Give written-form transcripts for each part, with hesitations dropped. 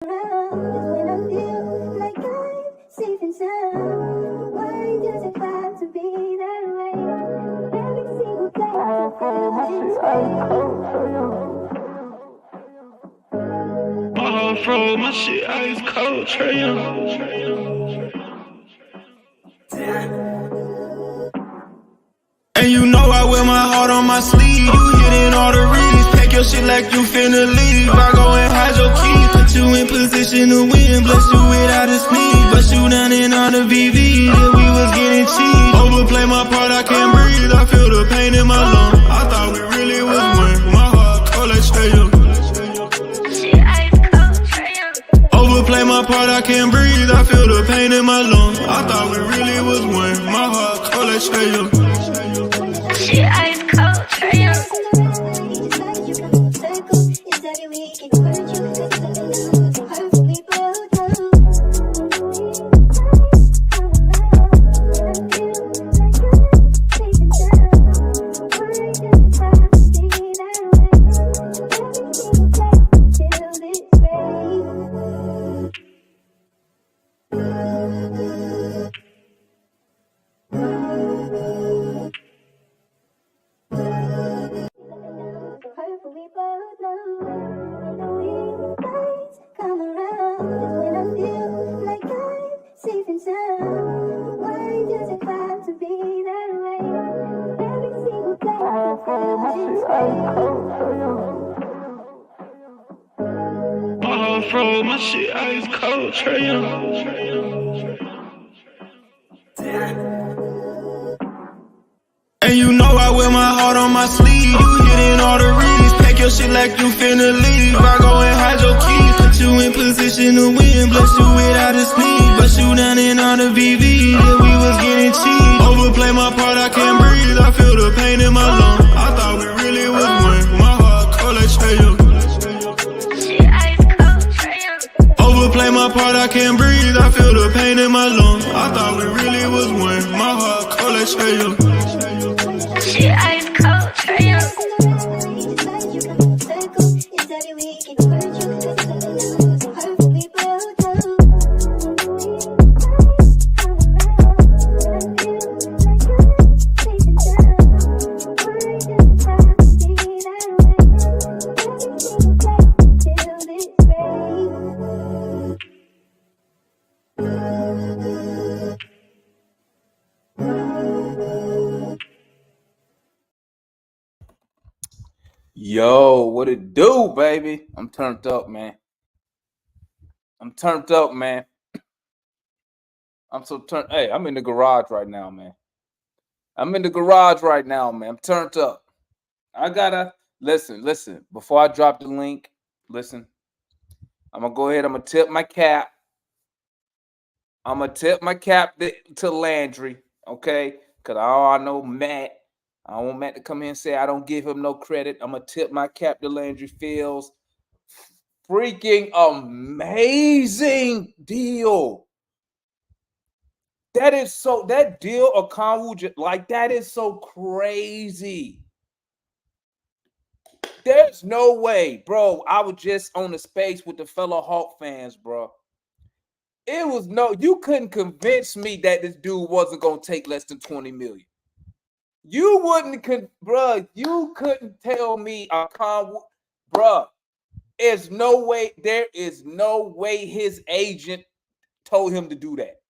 when I feel like I'm safe and sound. Why does it have to be that way? Every single day I feel my shit ice cold, Trey Young. And you know I wear my heart on my sleeve. You hitting all the reads. Pack your shit like you finna leave. I go and hide your keys. Put you in position to win. Bless you without a sneeze. Bust you down in all the VV. That we was getting cheap. Overplay my part, I can't breathe. I feel the pain in my lungs. I thought we really was one. My heart cold like Trey Young. Overplay my part, I can't breathe. I feel the pain in my lungs. I thought we really was one. My heart cold like Trey Young. Shit ice cold, Trey Young. My shit ice cold, Trey Young. And you know I wear my heart on my sleeve. You hitting all the reads. Pack your shit like you finna leave. I go and hide your keys. Put you in position to win. Bless you without a sneeze. Bust you down in all the VV. That we was getting cheap. Overplay my part, I can't breathe. I feel the pain in my lungs. I thought we really was one. My heart cold like Trey Young. Overplay my part, I can't breathe. I feel the pain in my lungs. I thought we really was one. My heart cold like Trey Young. Shit ice cold, Trey Young. Yo, what it do, baby? I'm turned up, man. I'm turned up, man. I'm so turned. Hey, I'm in the garage right now, man. I'm turned up. I gotta listen. Before I drop the link, listen. I'm gonna go ahead. I'm gonna tip my cap. To Landry, okay? Cause I know Matt. I don't want Matt to come here and say I don't give him no credit. I'm gonna tip my cap to Landry Fields. Freaking amazing deal. That deal Okongwu, like that is so crazy. There's no way, bro. I was just on the space with the fellow Hawk fans, bro. You couldn't convince me that this dude wasn't gonna take less than 20 million. You couldn't tell me Okongwu, bro. There is no way his agent told him to do that.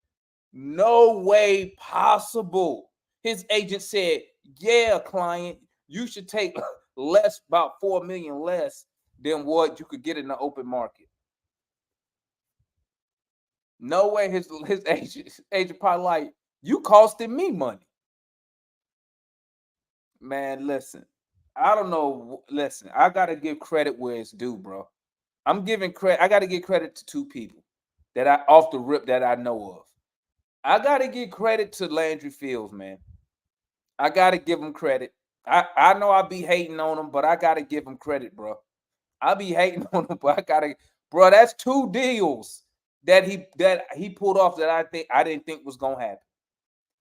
No way possible. His agent said, yeah, client, you should take less, about 4 million less than what you could get in the open market. No way his agent probably like, you costing me money. Man, listen. I don't know. Listen, I gotta give credit where it's due, bro. I'm giving credit. I gotta give credit to two people that I off the rip that I know of. I gotta give credit to Landry Fields, man. I gotta give him credit. I know I be hating on him, but I gotta give him credit, bro. I be hating on him, but bro. That's two deals that he pulled off that I didn't think was gonna happen.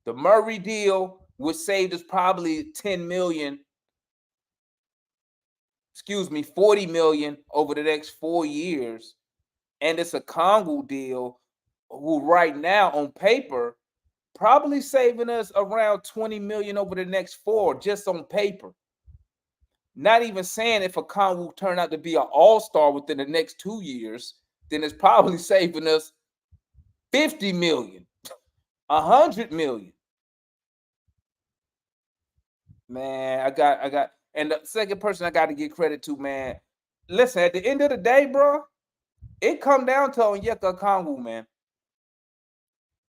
The Murray deal, which saved us probably 40 million over the next 4 years. and it's a Okongwu deal, who right now on paper probably saving us around 20 million over the next 4 just on paper. Not even saying if a Okongwu turn out to be an all-star within the next 2 years, then it's probably saving us 50 million, 100 million. Man, I got, and the second person I got to give credit to, man. Listen, at the end of the day, bro, it come down to Onyeka Okongwu, man.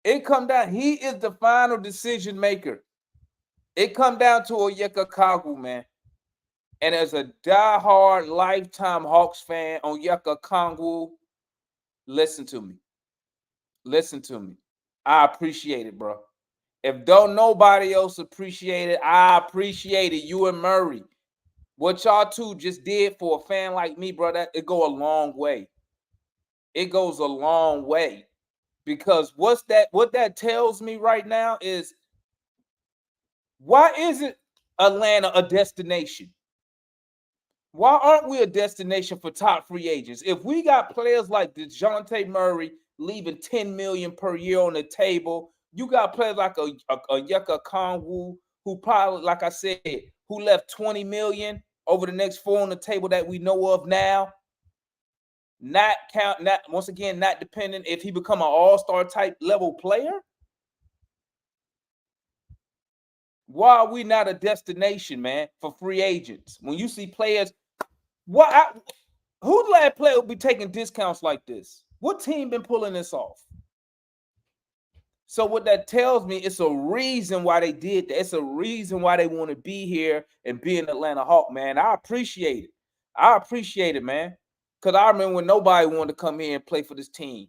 It come down. He is the final decision maker. It come down to Onyeka Okongwu, man. And as a diehard lifetime Hawks fan, Onyeka Okongwu, listen to me. Listen to me. I appreciate it, bro. If don't nobody else appreciate it, I appreciate it. You and Murray. What y'all two just did for a fan like me, bro, it go a long way. It goes a long way. Because what that tells me right now is, why isn't Atlanta a destination? Why aren't we a destination for top free agents? If we got players like DeJounte Murray leaving 10 million per year on the table, you got players like a Onyeka Okongwu, who probably, like I said, who left 20 million over the next 4 on the table that we know of now. Not dependent if he become an all-star type level player. Why are we not a destination, man, for free agents? When you see players, who's the last player will be taking discounts like this? What team been pulling this off? So what that tells me, it's a reason why they did that. It's a reason why they want to be here and be an Atlanta Hawk, man. I appreciate it. I appreciate it, man. Because I remember when nobody wanted to come here and play for this team.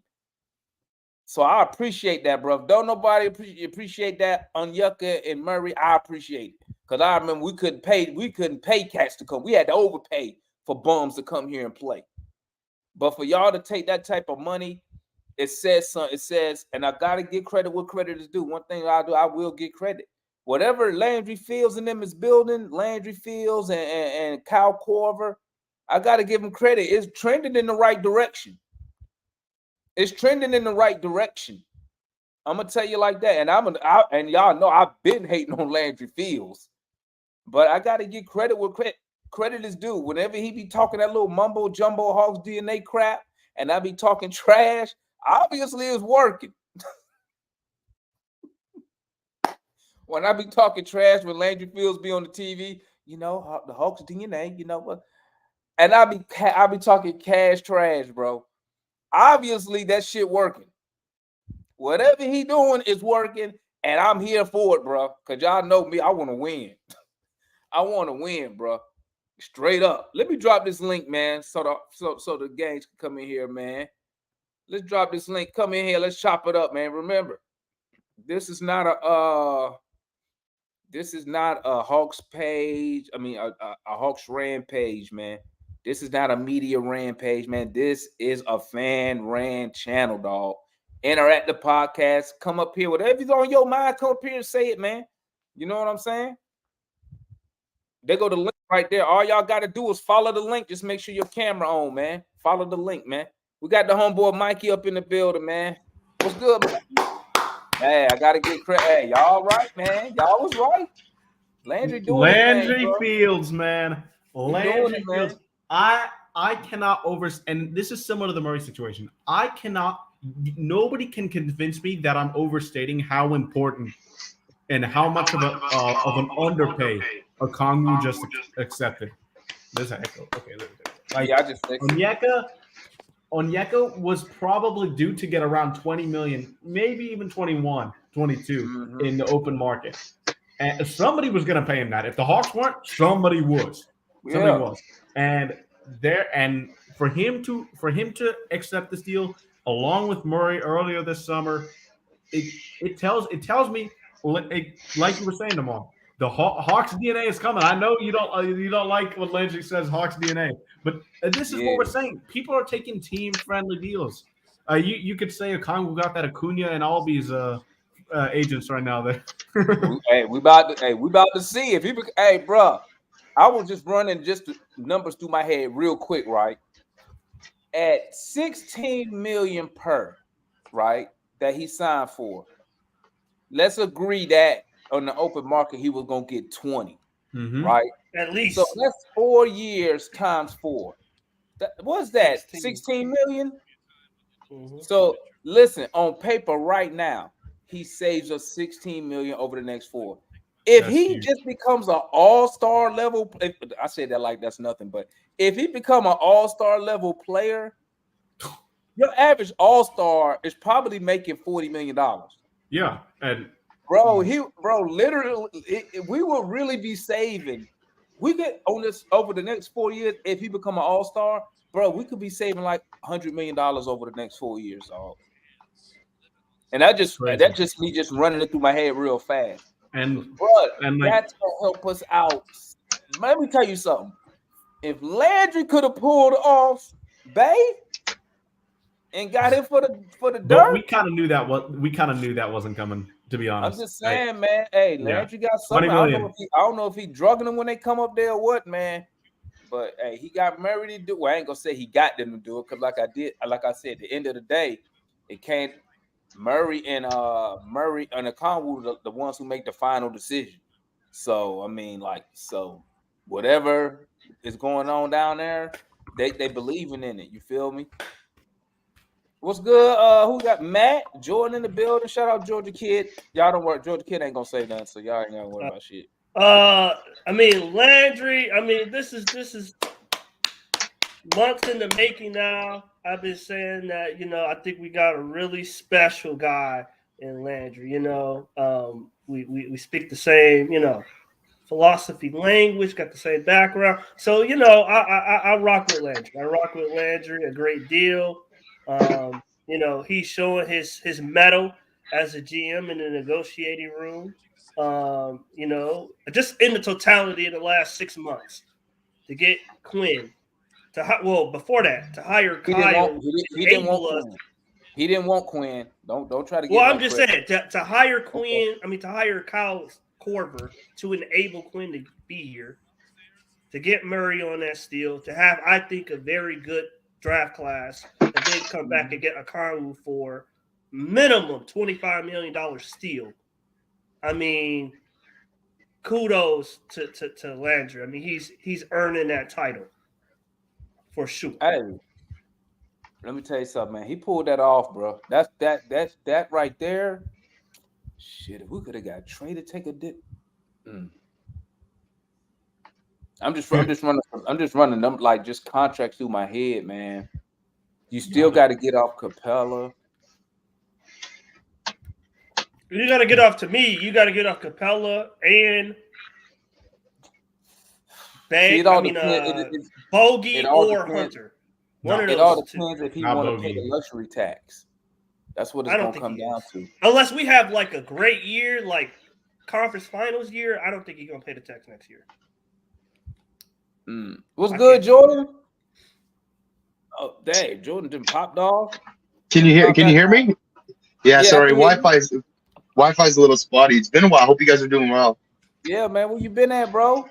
So I appreciate that, bro. Don't nobody appreciate that, Onyeka and Murray. I appreciate it. Because I remember we couldn't pay cats to come. We had to overpay for bums to come here and play. But for y'all to take that type of money, it says something. It says, and I gotta give credit what credit is due. One thing I do, I will give credit. Whatever Landry Fields and them is building, Landry Fields and Kyle Korver, I gotta give them credit. It's trending in the right direction. It's trending in the right direction. I'm gonna tell you like that. And y'all know I've been hating on Landry Fields, but I gotta give credit where credit is due. Whenever he be talking that little mumbo jumbo Hawks DNA crap, and I be talking trash, obviously it's working. When I be talking trash, when Landry Fields be on the TV, you know, the Hawks DNA, you know what? And I be talking cash trash, bro. Obviously, that shit working. Whatever he doing is working, and I'm here for it, bro. Because y'all know me, I want to win. I want to win, bro. Straight up. Let me drop this link, man, so the gangs can come in here, man. Let's drop this link. Come in here. Let's chop it up, man. Remember, this is not a Hawks page. I mean, a Hawks rampage, man. This is not a media rampage, man. This is a fan ran channel, dog. Interact the podcast. Come up here. Whatever's on your mind, come up here and say it, man. You know what I'm saying? They go to the link right there. All y'all got to do is follow the link. Just make sure your camera on, man. Follow the link, man. We got the homeboy Mikey up in the building, man. What's good, man? Hey, I got to get credit. Hey, y'all right, man. Y'all was right. Landry doing Landry Fields, man. Landry Fields. I cannot and this is similar to the Murray situation. Nobody can convince me that I'm overstating how important and how much of an underpay Okongwu just accepted. There's an echo. Okay, there we go. Like, yeah, I just fixed Onyeka was probably due to get around 20 million, maybe even 21, 22 in the open market. And somebody was going to pay him that. If the Hawks weren't, somebody was. Somebody was. And for him to accept this deal along with Murray earlier this summer, it tells me, like you were saying, Jamal, the Hawks DNA is coming. I know you don't like what Landry says, Hawks DNA, but this is what we're saying. People are taking team-friendly deals. You could say Okongwu got that Acuna and Albies agents right now. There. Hey, we about to see if he. Hey, bro, I was just running just the numbers through my head real quick, right? at 16 million per, right? That he signed for. Let's agree that on the open market he was gonna get 20, right? At least. So that's 4 years times 4. What's that? 16 million? So listen, on paper right now, he saves us 16 million over the next 4. If That's he huge. just becomes an all-star level, I say that like that's nothing, but if he become an all-star level player, your average all-star is probably making $40 million. Yeah, and Literally, we will really be saving. We get on this over the next 4 years. If he become an all-star, bro, we could be saving like $100 million over the next 4 years, dog. And that's just me just running it through my head real fast. And That's gonna help us out. Let me tell you something. If Landry could have pulled off Bay and got him for the dirt, we kind of knew that wasn't coming. To be honest, I'm just saying, man. Hey, Landry got something. I don't know if he drugging them when they come up there or what, man. But hey, he got Murray to do. Well, I ain't gonna say he got them to do it because, like I said, at the end of the day, it can't. Murray and Okongwu the ones who make the final decision. So I mean, whatever is going on down there, they believing in it. You feel me? What's good? Who got Matt Jordan in the building? Shout out Georgia Kid. Y'all don't worry. Georgia Kid ain't gonna say nothing, so y'all ain't gonna worry about shit. I mean Landry. I mean this is months in the making now. I've been saying that, I think we got a really special guy in Landry. We speak the same, philosophy, language, got the same background. So, I rock with Landry. I rock with Landry a great deal. He's showing his mettle as a GM in the negotiating room. Just in the totality of the last 6 months to get Quinn. Before that, to hire Kyle. He didn't want Quinn. He didn't want Quinn. Don't try to get. Well, I'm just saying to hire Quinn. I mean, to hire Kyle Korver to enable Quinn to be here, to get Murray on that steal, to have, I think, a very good draft class, and then come back and get Okongwu for minimum $25 million steal. I mean, kudos to Landry. I mean, he's earning that title. For sure. Hey, let me tell you something, man. He pulled that off, bro. That's that right there. Shit, if we could have got traded, take a dip. I'm just running them like just contracts through my head, man. You still got to get off Capella. You got to get off to me. You got to get off Capella and Bogey or Hunter. It all depends if he want to pay the luxury tax. That's what it's going to come down to. Unless we have like a great year, like conference finals year, I don't think he's going to pay the tax next year. What's good, Jordan? Oh, dang, Jordan didn't pop off. Can you hear me? Yeah, sorry. Wi-Fi's a little spotty. It's been a while. Hope you guys are doing well. Yeah, man. Where you been at, bro?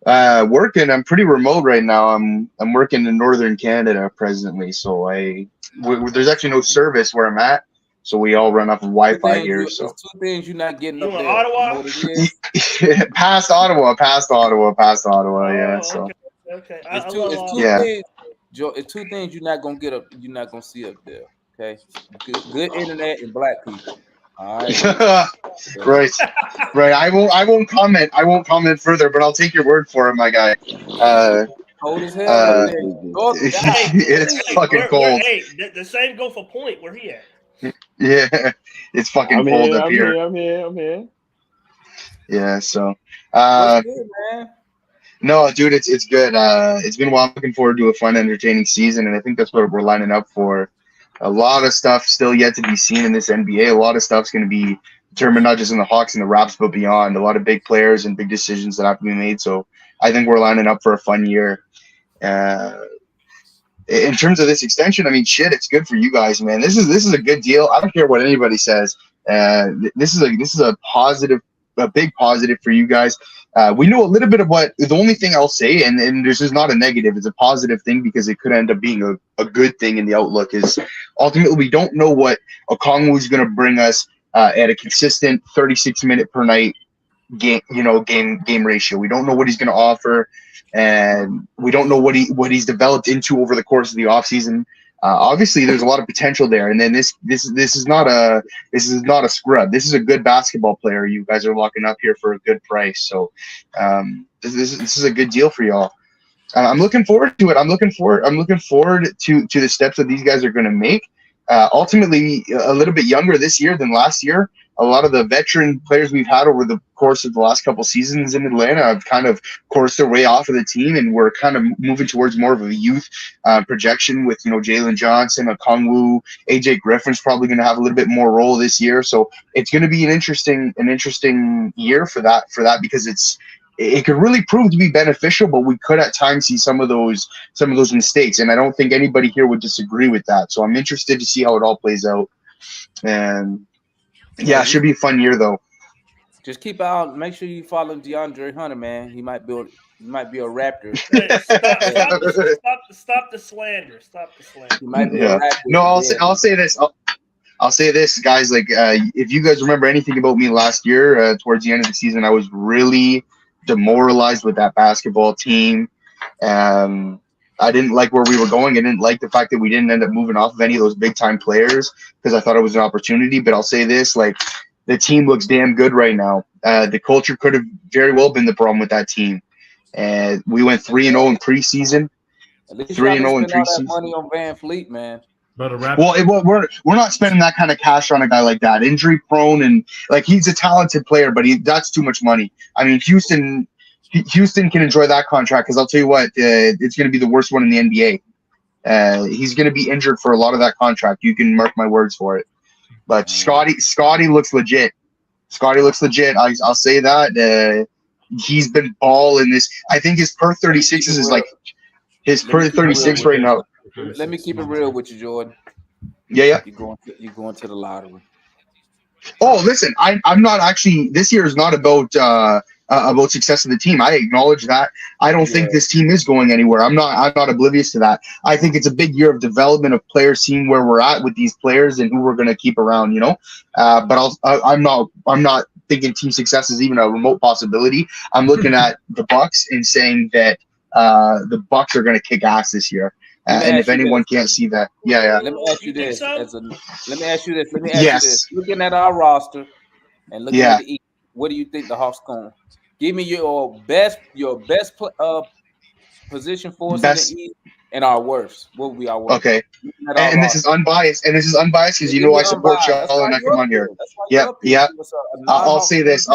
Working. I'm pretty remote right now. I'm working in northern Canada presently, so there's actually no service where I'm at, so we all run off of Wi-Fi here. So there's 2 things you're not getting up there. Ottawa? past Ottawa. Yeah. So okay. It's 2 things you're not gonna get up. You're not gonna see up there. Okay, good internet and black people. All right. right. I won't comment. I won't comment further, but I'll take your word for it, my guy. Cold as hell. It's fucking cold. Hey, the same go for Point. Where he at? Yeah, it's fucking cold up here. I'm here. Yeah. So. What's good, man? No, dude, it's good. It's been a while. I'm looking forward to a fun, entertaining season, and I think that's what we're lining up for. A lot of stuff still yet to be seen in this NBA. A lot of stuff's going to be determined not just in the Hawks and the Raps, but beyond. A lot of big players and big decisions that have to be made. So I think we're lining up for a fun year. In terms of this extension, I mean, shit, it's good for you guys, man. This is a good deal. I don't care what anybody says. This is a positive a big positive for you guys. We know a little bit of what the only thing I'll say, and this is not a negative, it's a positive thing because it could end up being a good thing in the outlook, is ultimately we don't know what Okongwu is going to bring us at a consistent 36-minute per night game ratio. We don't know what he's going to offer, and we don't know what he's developed into over the course of the offseason. Obviously, there's a lot of potential there, and then this is not a scrub. This is a good basketball player. You guys are locking up here for a good price, so this is a good deal for y'all. I'm looking forward to it. I'm looking forward to the steps that these guys are going to make. Ultimately, a little bit younger this year than last year. A lot of the veteran players we've had over the course of the last couple seasons in Atlanta have kind of coursed their way off of the team, and we're kind of moving towards more of a youth projection with, Jalen Johnson, Okongwu, AJ Griffin's probably going to have a little bit more role this year. So it's going to be an interesting year for that because it could really prove to be beneficial, but we could at times see some of those mistakes, and I don't think anybody here would disagree with that. So I'm interested to see how it all plays out, and yeah, it should be a fun year though. Just keep out. Make sure you follow DeAndre Hunter, man. He might be a Raptor. Stop the slander. Stop the slander. He might be a Raptor. No, I'll say this. I'll say this, guys. Like, if you guys remember anything about me last year, towards the end of the season, I was really demoralized with that basketball team. I didn't like where we were going. I didn't like the fact that we didn't end up moving off of any of those big time players because I thought it was an opportunity. But I'll say this, like, the team looks damn good right now. The culture could have very well been the problem with that team. And we went 3-0 in preseason. 3-0 in preseason. Money on Van Fleet, man. Well, we're not spending that kind of cash on a guy like that. Injury prone, and like, he's a talented player, but that's too much money. I mean, Houston can enjoy that contract because I'll tell you what, it's going to be the worst one in the NBA. He's going to be injured for a lot of that contract. You can mark my words for it. But Scotty looks legit. I'll say that. He's been balling this. I think his per 36 is like his per 36 right now. Let me keep it real with you, Jordan. Yeah. You're going to the lottery. Oh, listen, I'm not actually. This year is not about success of the team. I acknowledge that. I don't think this team is going anywhere. I'm not oblivious to that. I think it's a big year of development of players, seeing where we're at with these players and who we're going to keep around. But I'm not thinking team success is even a remote possibility. I'm looking at the Bucks and saying that the Bucks are going to kick ass this year. And if anyone can't see that, yeah. Let me ask you this. Let me ask you this. Yes. Looking at our roster and looking at the East, what do you think the Hawks going? Give me your best position for us in the East and our worst. What would be our worst? Okay. And this is unbiased. Because I support y'all and I come on here. Yep. I'll say this.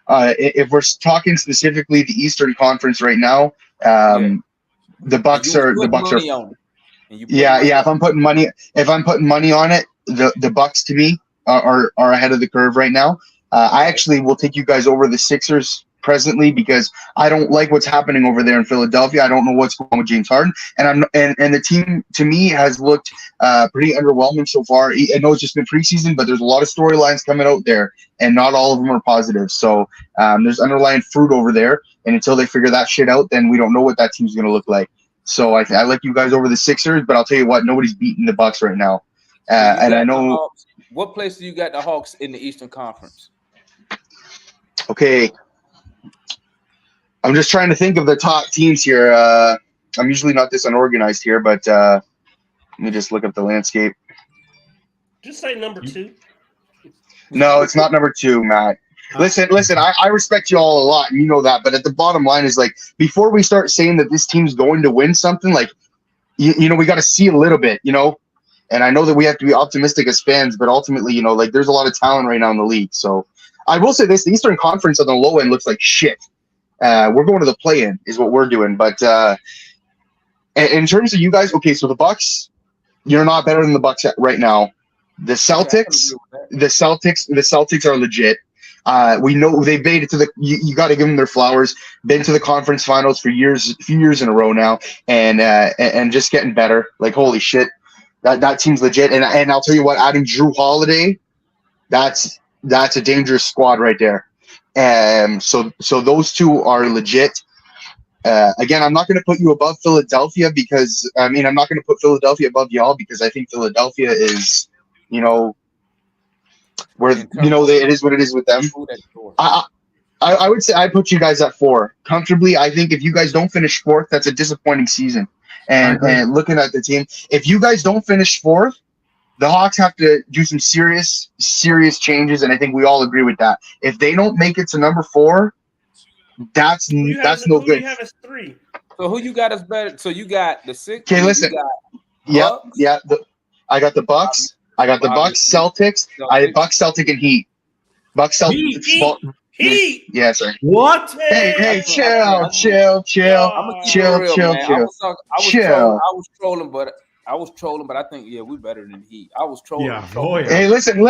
If we're talking specifically the Eastern Conference right now, the Bucks are. Yeah. If I'm putting money on it, the Bucks to me are ahead of the curve right now. I actually will take you guys over the Sixers presently because I don't like what's happening over there in Philadelphia. I don't know what's going on with James Harden, and the team to me has looked pretty underwhelming so far. I know it's just been preseason, but there's a lot of storylines coming out there, and not all of them are positive. So there's underlying fruit over there, and until they figure that shit out, then we don't know what that team's going to look like. So I like you guys over the Sixers, but I'll tell you what, nobody's beating the Bucks right now. And I know. What place do you got the Hawks in the Eastern Conference? Okay. I'm just trying to think of the top teams here. I'm usually not this unorganized here, but let me just look up the landscape. Just say number 2. No, it's not number 2, Matt. Listen, I respect you all a lot, and you know that. But at the bottom line is, like, before we start saying that this team's going to win something, like, you know, we got to see a little bit, you know. And I know that we have to be optimistic as fans, but ultimately, you know, like, there's a lot of talent right now in the league. So I will say this: the Eastern Conference on the low end looks like shit. We're going to the play-in is what we're doing. But in terms of you guys, okay, so the Bucks, you're not better than the Bucks right now. The Celtics are legit. We know they've made it to the. You got to give them their flowers. Been to the conference finals for a few years in a row now, and just getting better. Like, holy shit, that team's legit. And I'll tell you what, adding Drew Holiday, that's a dangerous squad right there. So those two are legit. Again, I'm not going to put you above Philadelphia because I'm not going to put Philadelphia above y'all because I think Philadelphia is, where it is what it is with them. I would say I put you guys at 4 comfortably. I think if you guys don't finish 4th, that's a disappointing season. And looking at the team, if you guys don't finish 4th, the Hawks have to do some serious changes, and I think we all agree with that. If they don't make it to number 4, that's no good. You have as 3. So who you got as better? So you got the 6. Okay, listen. I got the Bucks. I got the Bucks, Celtics. I had Bucks, Celtic, and Heat. Bucks, Celtics. Heat. Yeah, sir. What? Hey, chill. I was trolling, but I think we better than Heat. I was trolling. Yeah, boy. Hey, listen.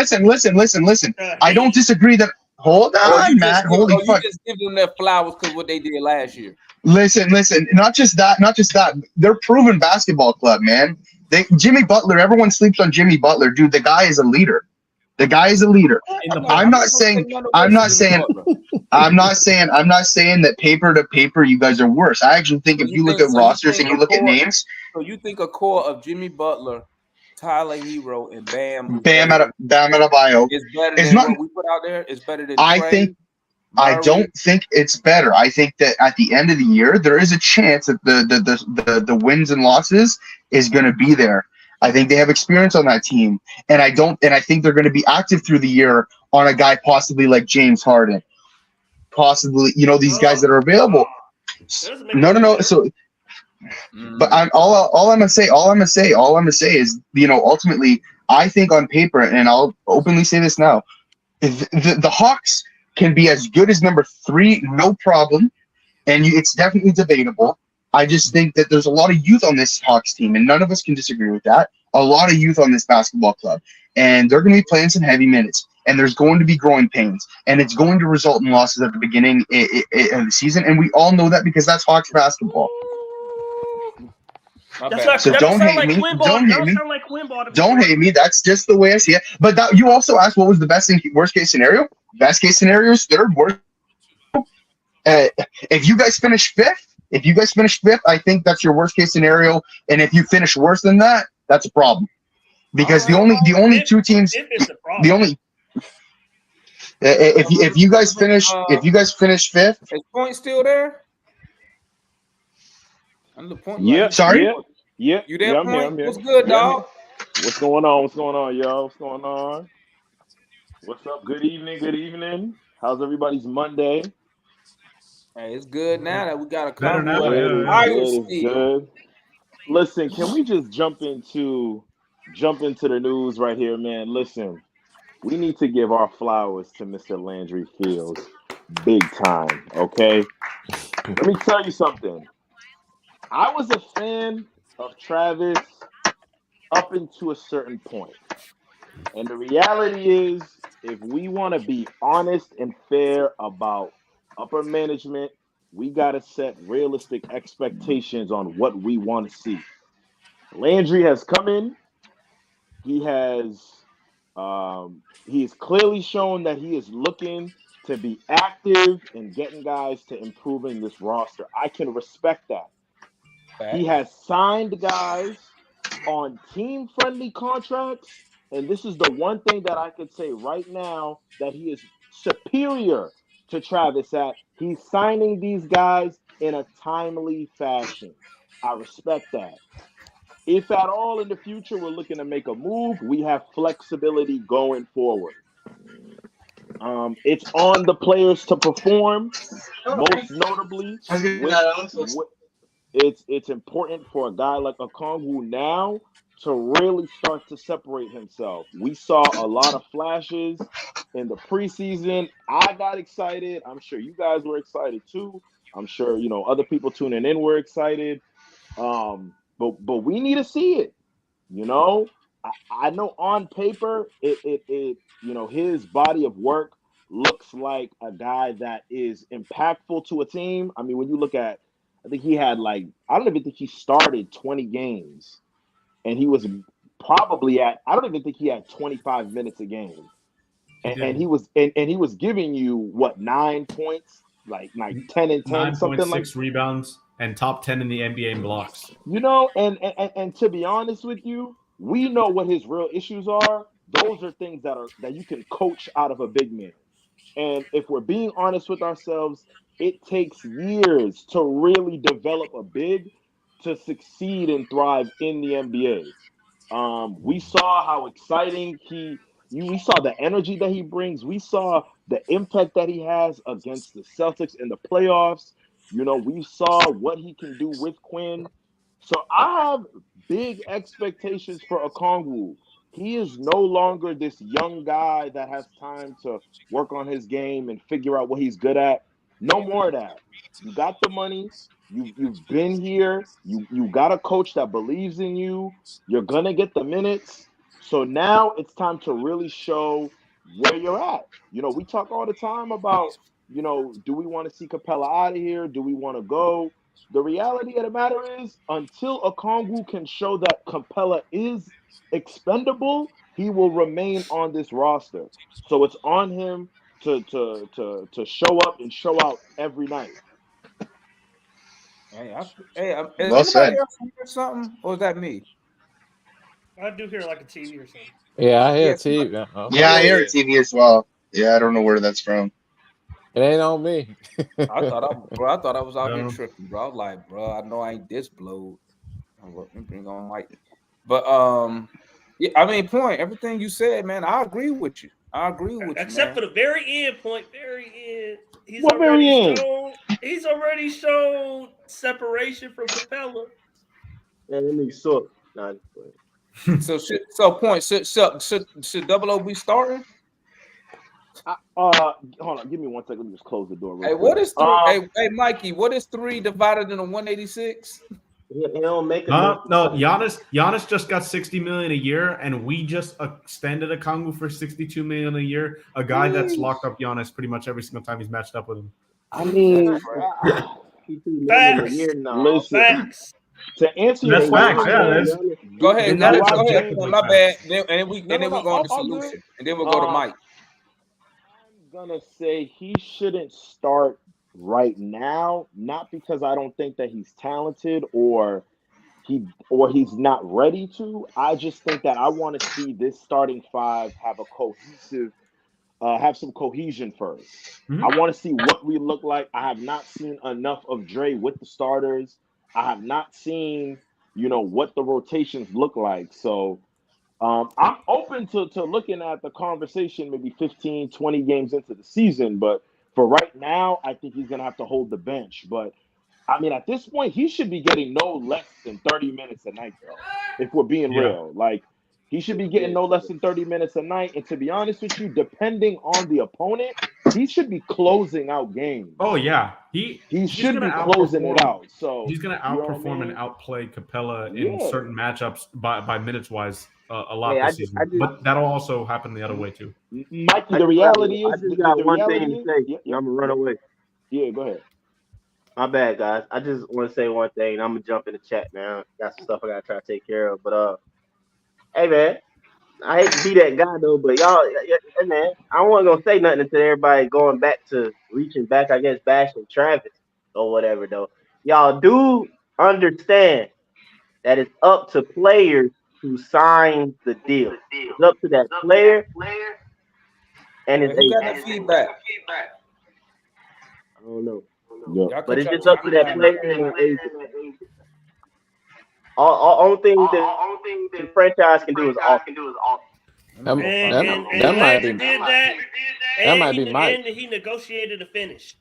I don't disagree that. Hold on, Matt. Holy fuck! You just give them their flowers because what they did last year. Listen. Not just that. They're proven basketball club, man. Jimmy Butler. Everyone sleeps on Jimmy Butler, dude. The guy is a leader. I'm not saying that paper to paper you guys are worse. I actually think if you look at rosters and you look at names. So you think a core of Jimmy Butler, Tyler Hero, and Bam Adebayo is better than what we put out there? It's better than Trey, I don't think it's better. I think that at the end of the year, there is a chance that the wins and losses is going to be there. I think they have experience on that team, and I think they're going to be active through the year on a guy possibly like James Harden, possibly these guys that are available. No. So, but all I'm gonna say is ultimately I think on paper, and I'll openly say this now, the Hawks can be as good as number 3, no problem, and it's definitely debatable. I just think that there's a lot of youth on this Hawks team, and none of us can disagree with that. A lot of youth on this basketball club, and they're going to be playing some heavy minutes, and there's going to be growing pains, and it's going to result in losses at the beginning of the season, and we all know that because that's Hawks basketball. So don't hate me. Don't hate me. That's just the way I see it. But you also asked what was the worst case scenario. Best case scenario is 3rd. Worst. If you guys finish 5th, I think that's your worst case scenario. And if you finish worse than that, that's a problem. Because the only 2 teams, if you guys finish 5th, is point still there? Yeah. Sorry. Yeah. You there? I'm here. What's good, dog? What's going on, y'all? What's going on? What's up? Good evening. How's everybody's Monday? Hey, it's good now that we got a Better now, It's good. Listen, can we just jump into the news right here, man? Listen, we need to give our flowers to Mr. Landry Fields big time, okay? Let me tell you something. I was a fan of Travis up into a certain point. And the reality is, if we want to be honest and fair about upper management, we got to set realistic expectations on what we want to see. Landry has come in. He's clearly shown that he is looking to be active and getting guys to improving this roster. I can respect that. He has signed guys on team-friendly contracts, and this is the one thing that I could say right now that he is superior to Travis at. He's signing these guys in a timely fashion. I respect that. If at all in the future we're looking to make a move, we have flexibility going forward. It's on the players to perform. Most notably, it's important for a guy like Okongwu now to really start to separate himself. We saw a lot of flashes in the preseason. I got excited. I'm sure you guys were excited too. I'm sure other people tuning in were excited. But we need to see it. I know on paper it his body of work looks like a guy that is impactful to a team. I mean, when you look at, I think he had I don't even think he started 20 games, and he was probably I don't even think he had 25 minutes a game. and he was giving you what 9 points, like 10 and 10, something like 9.6 rebounds and top 10 in the NBA in blocks. and to be honest with you, we know what his real issues are. Those are things that you can coach out of a big man. And if we're being honest with ourselves, it takes years to really develop a big to succeed and thrive in the NBA. We saw how exciting we saw the energy that he brings. We saw the impact that he has against the Celtics in the playoffs. We saw what he can do with Quinn. So I have big expectations for Okongwu. He is no longer this young guy that has time to work on his game and figure out what he's good at. No more of that. You got the money. You've been here. You got a coach that believes in you. You're gonna get the minutes. So now it's time to really show where you're at. We talk all the time about, do we want to see Capella out of here? Do we want to go? The reality of the matter is, until Okongwu can show that Capella is expendable, he will remain on this roster. So it's on him to show up and show out every night. Is Well anybody said. else hear something, or is that me? I do hear like a TV or something. Yeah, I hear Yes, TV. Yeah, I hear TV as well. Yeah, I don't know where that's from. It ain't on me. I thought I was out here No. tripping, bro. I was like, bro, I know I ain't this blowed. Let me bring on Mike. But yeah, I mean, point everything you said, man. I agree with you. Except for the very end point, very end. He's What very end? He's already shown separation from Capella. Man, that nigga suck. Nah, Should Double O be starting? Hold on, give me 1 second. Let me just close the door. Real Hey, quick. what is 3? Hey, Mikey, what is 3 divided into 186? he don't make No, enough. Giannis just got $60 million a year, and we just extended Okongwu for $62 million a year. A guy that's locked up Giannis pretty much every single time he's matched up with him. I mean, He $2 million a Facts. year now. listen. Facts. To answer your That's facts. question, Yeah, man, that's Go ahead, And that is go ahead. objectively My facts. bad. And then we No, go on to all good. solution, and then we'll go to Mike. I'm gonna say he shouldn't start right now, not because I don't think that he's talented or he's not ready to. I just think that I want to see this starting five have a cohesive, have some cohesion first. Mhm. I want to see what we look like. I have not seen enough of Dre with the starters. I have not seen, what the rotations look like. So I'm open to looking at the conversation maybe 15, 20 games into the season. But for right now, I think he's going to have to hold the bench. But, I mean, at this point, he should be getting no less than 30 minutes a night, though, if we're being Yeah. real. Like, he should be getting no less than 30 minutes a night. And to be honest with you, depending on the opponent, he should be closing out games. Oh yeah, He he's should be gonna closing it outperform- out. So He's going to you know what I outperform mean? and outplay Capella in Yeah. certain matchups by minutes wise a lot Hey, I this just- season. I just- But that'll also happen the other way too. Mikey, the reality I is, just got the one thing reality to is, say. yeah, and I'm gonna run away. yeah, go ahead. My bad, guys. I just want to say one thing. And I'm gonna jump in the chat, man. Got some stuff I gotta try to take care of. But hey, man. I hate to be that guy though, but y'all, hey, man. I wasn't gonna say nothing until everybody going back to reaching back. I guess bashing Travis or whatever though. Y'all do understand that it's up to players who sign the deal. It's up to that player and his Who got agent. that feedback? I don't know. Yeah. Y'all But it's catch just up up to that player and his agent. Only thing that the franchise can do is offer. That And might Landry be did that. that might be Mike. And he negotiated a finish.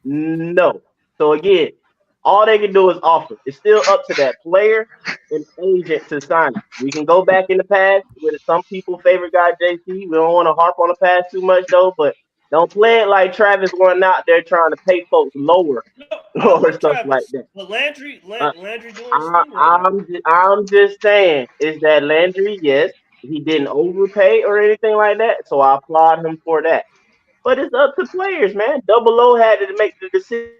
No. So again, all they can do is offer. It's still up to that player and agent to sign it. We can go back in the past with some people favorite guy JC. We don't want to harp on the past too much though, but don't play it like Travis wasn't out there trying to pay folks lower No, or stuff like that. But Landry doing his thing right now. I'm just saying is that Landry, yes, he didn't overpay or anything like that, so I applaud him for that. But it's up to players, man. Double O had to make the decision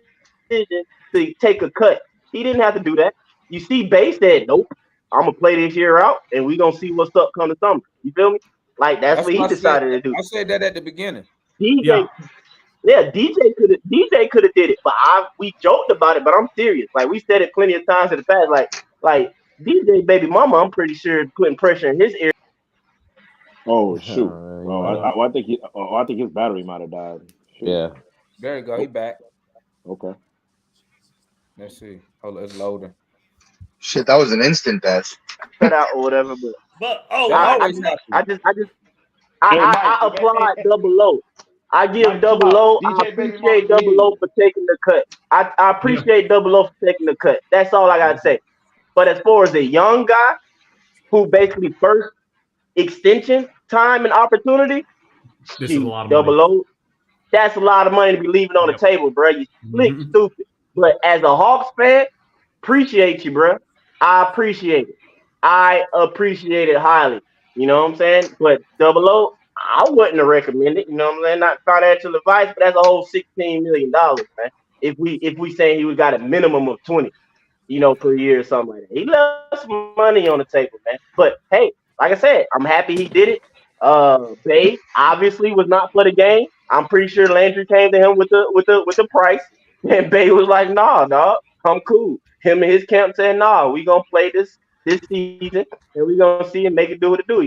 to take a cut. He didn't have to do that. You see, Bay said, nope, I'm going to play this year out, and we're going to see what's up come the summer. You feel me? Like that's what he what I said. decided to do. I said that at the beginning. DJ, yeah, DJ could have did it, but we joked about it. But I'm serious. Like we said it plenty of times in the past. Like DJ baby mama, I'm pretty sure putting pressure in his ear. Oh shoot! You Oh, might I think I think his battery might have died. Shoot. Yeah. There you go. He back. Okay. Let's see. Hold on, it's loading. Shit, that was an instant death. Cut out or whatever. But I applaud Double O. I give Mike, Double O. I DJ Baby appreciate Mama, Double O for taking the cut. I appreciate Double O for taking the cut. That's all I gotta say. But as far as a young guy who basically first extension time and opportunity, This is a lot of Double money. O, that's a lot of money to be leaving on the table, bro. You slick, stupid. But as a Hawks fan, appreciate you, bro. I appreciate it. I appreciate it highly. You know what I'm saying? But Double O, I wouldn't have recommended it. You know what I'm saying? Not financial advice, but that's a whole $16 million, man. If we saying he would got a minimum of 20, per year or something like that. He left some money on the table, man. But hey, like I said, I'm happy he did it. Bay obviously was not for the game. I'm pretty sure Landry came to him with the price, and Bay was like, "Nah, dog, I'm cool." Him and his camp said, "Nah, we gonna play this season, and we gonna see and make it do what it do."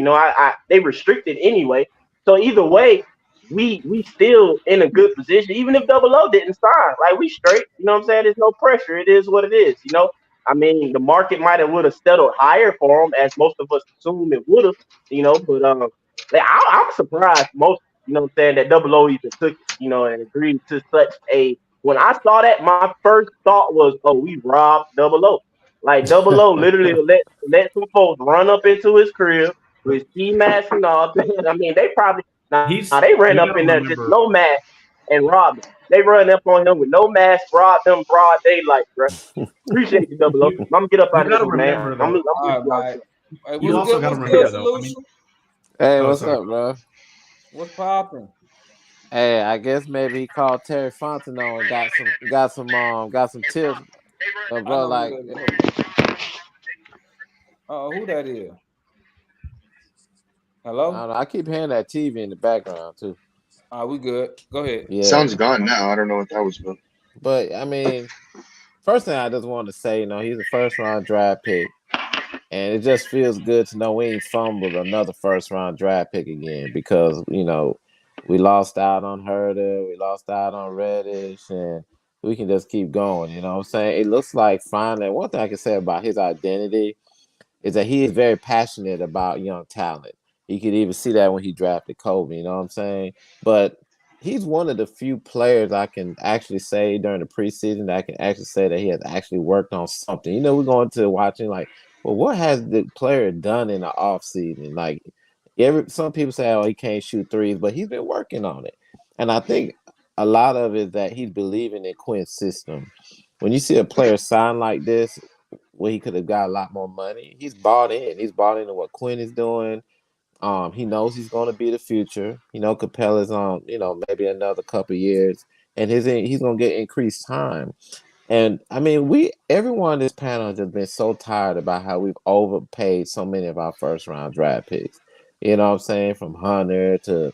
They restricted anyway, so either way, we still in a good position. Even if Double O didn't sign, like we straight. You know what I'm saying? There's no pressure. It is what it is. I mean, the market might have would have settled higher for him, as most of us assume it would have. But I'm surprised most. You know what I'm saying, that Double O even took it. And agreed to such a. When I saw that, my first thought was, "Oh, we robbed Double O." Like Double O literally let some folks run up into his crib with ski masks and all. I mean, they probably they ran up in there just no mask and robbed him. They run up on him with no mask, robbed him broad daylight, bro. Appreciate you, Double O. I'm gonna get up out of here, man. You also got to remember though. I mean, hey, what's up, bro? What's popping? Hey, I guess maybe he called Terry Fontenot and got some tips. But bro, like, who that is? Hello? I don't know. I keep hearing that TV in the background too. We good. Go ahead. Yeah. Sound's gone now. I don't know what that was about. But I mean, first thing I just wanted to say, he's a first round draft pick. And it just feels good to know we ain't fumbled another first round draft pick again, because, we lost out on Herder, we lost out on Reddish, and we can just keep going. You know what I'm saying? It looks like finally, one thing I can say about his identity is that he is very passionate about young talent. You could even see that when he drafted Kobe, you know what I'm saying? But he's one of the few players I can actually say during the preseason that I can actually say that he has actually worked on something. We're going to watching like, well, what has the player done in the offseason? Like, some people say, oh, he can't shoot threes, but he's been working on it. And I think a lot of it is that he's believing in Quinn's system. When you see a player sign like this, where he could have got a lot more money, he's bought in. He's bought into what Quinn is doing. He knows he's going to be the future. Capella's on, maybe another couple years, and he's going to get increased time. And I mean, everyone in this panel has just been so tired about how we've overpaid so many of our first round draft picks. You know what I'm saying? From Hunter to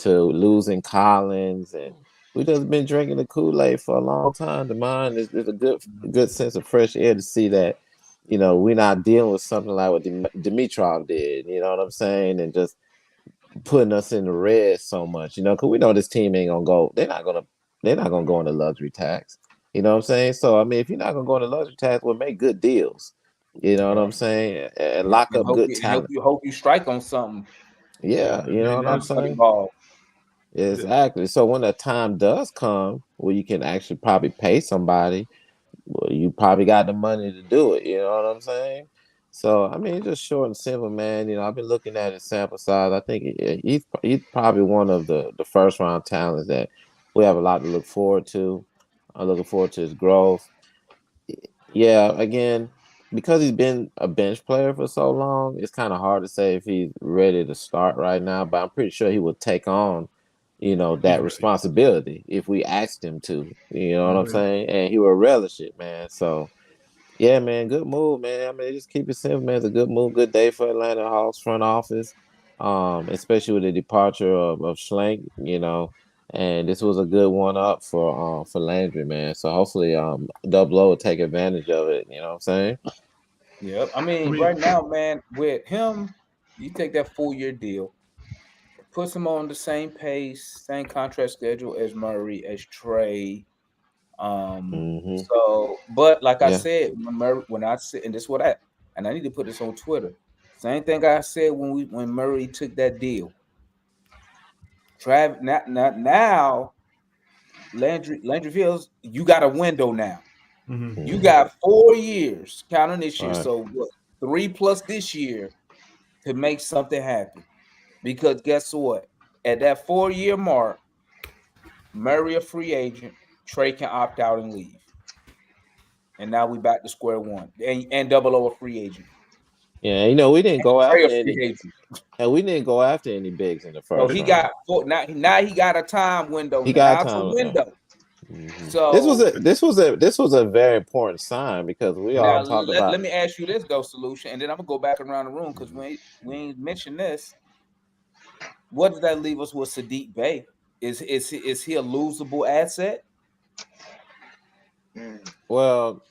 losing Collins, and we've just been drinking the Kool-Aid for a long time. The mind is a good sense of fresh air to see that, we're not dealing with something like what Dimitrov did. You know what I'm saying? And just putting us in the red so much, because we know this team ain't gonna go. They're not gonna go into luxury tax. You know what I'm saying? So I mean, if you're not gonna go into luxury tax, well, make good deals. You know what I'm saying? And lock up good talent. Hope you strike on something. Yeah, you know what I'm saying? Exactly. So when the time does come where you can actually probably pay somebody, well, you probably got the money to do it. You know what I'm saying? So I mean, just short and simple, man. I've been looking at his sample size. I think he's probably one of the first round talents that we have a lot to look forward to. I'm looking forward to his growth. Yeah, again, because he's been a bench player for so long, it's kind of hard to say if he's ready to start right now. But I'm pretty sure he will take on, that responsibility if we asked him to. You know what I'm saying? And he will relish it, man. So, yeah, man, good move, man. I mean, just keep it simple, man. It's a good move, good day for Atlanta Hawks front office. especially with the departure of Schlenk, you know. And this was a good one up for Landry, man. So hopefully Double O will take advantage of it. You know what I'm saying? Yep. I mean, mean- right now, man, with him, you take that 4-year deal, puts him on the same pace, same contract schedule as Murray, as Trey. Hmm. So, but like I Yeah. said, when I said, and this is what and I need to put this on Twitter. Same thing I said when Murray took that deal. Now Landry Fields, you got a window now. Mhm. You Hmm. got 4 years counting this year. All right. So what? 3 plus this year to make something happen. Because guess what? At that 4-year mark, Murray a free agent, Trey can opt out and leave. And now we back to square one. And Double O a free agent. Yeah, you know, we didn't go Trey after a free any, agent. and we didn't go after any bigs in the So first he round. got now he got a time window. He got Now it's a time. window. This was So a very important sign because we now all talked let about. me ask you this though, Solution, and then I'm gonna go back around the room because we ain't mentioned this. What does that leave us with Sadiq Bey? Is he a losable asset? Well,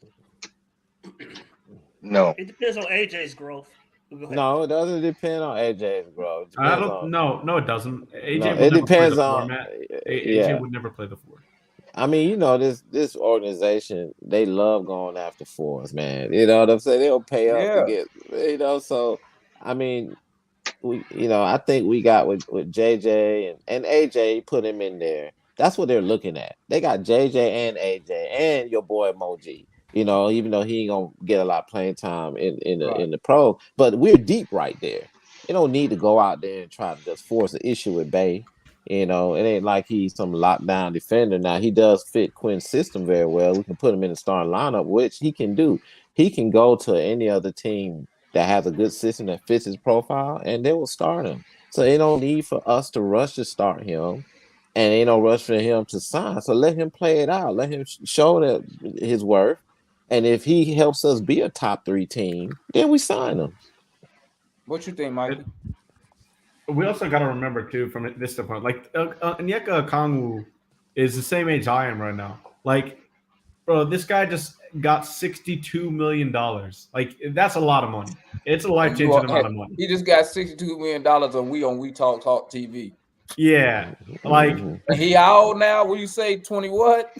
No. It depends on AJ's growth. Go ahead. no, it doesn't depend on AJ's growth. It I depends don't. on No, it doesn't. AJ no. will It never play the depends on format. yeah. AJ would never play the four. I mean, you know, this organization, they love going after fours, man. You know what I'm saying? They'll pay up to Yeah. get, you know. So, I mean, I think we got with JJ and AJ, put him in there. That's what they're looking at. They got JJ and AJ and your boy Moji. You know, even though he ain't gonna get a lot of playing time Right. in the pro, but we're deep right there. You don't need to go out there and try to just force the issue with Bay. You know, it ain't like he's some lockdown defender. Now he does fit Quinn's system very well. We can put him in the starting lineup, which he can do. He can go to any other team that has a good system that fits his profile, and they will start him. So ain't no need for us to rush to start him, and ain't no rush for him to sign. So let him play it out. Let him show that his worth, and if he helps us be a top 3 team, then we sign him. What you think, Mikey? We also got to remember too from this point, like Onyeka Okongwu is the same age I am right now. Like, bro, this guy just got $62 million. Like, that's a lot of money. It's a life changing amount of money. He just got $62 million on We Talk TV. Yeah, like Mhm. And he how old now? What you say? 20 what?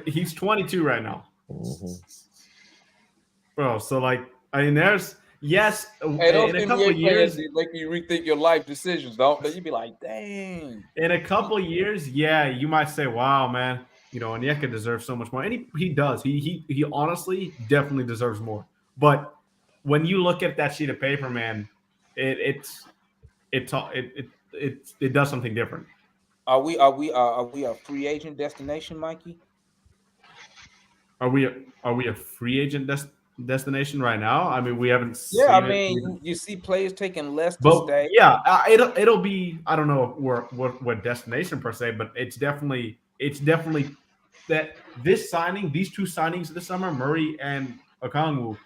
he's 22 right now, Mhm. bro. So like, I mean, there's yes, Hey, those in a couple of NBA players years, they make you rethink your life decisions, don't they? You be like, dang. in a couple of years, yeah, you might say, "Wow, man, you know, Onyeka deserves so much more," and he does. He honestly definitely deserves more. But when you look at that sheet of paper, man, it does something different. Are we a free agent destination, Mikey? Are we a free agent destination right now? I mean, we haven't Yeah, seen I it. mean, you see players taking less to But stay. yeah, it'll be, I don't know what destination per se, but it's definitely that these two signings this summer, Murray and Okongwu,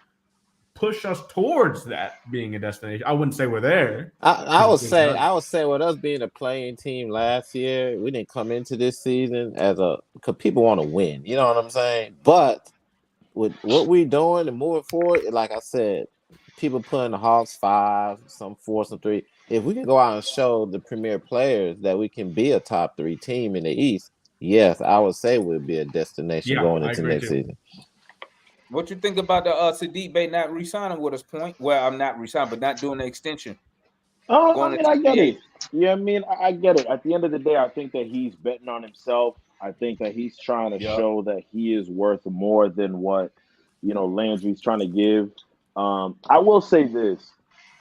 push us towards that being a destination. I wouldn't say we're there. I 'cause would it's been say done. I would say with us being a playing team last year, we didn't come into this season as because people want to win. You know what I'm saying? But with what we're doing and moving forward, like I said, people putting the Hawks 5, some 4, some 3. If we can go out and show the premier players that we can be a top 3 team in the East, yes, I would say we'll be a destination Yeah, going I into agree next too. season. What you think about the Sadiq Bey not re-signing with us? Point. Well, I'm not re-signing, but not doing the extension. I Going mean, into I get free it. agent. Yeah, I mean, I get it. At the end of the day, I think that he's betting on himself. I think that he's trying to Yep. show that he is worth more than what, Landry's trying to give. I will say this.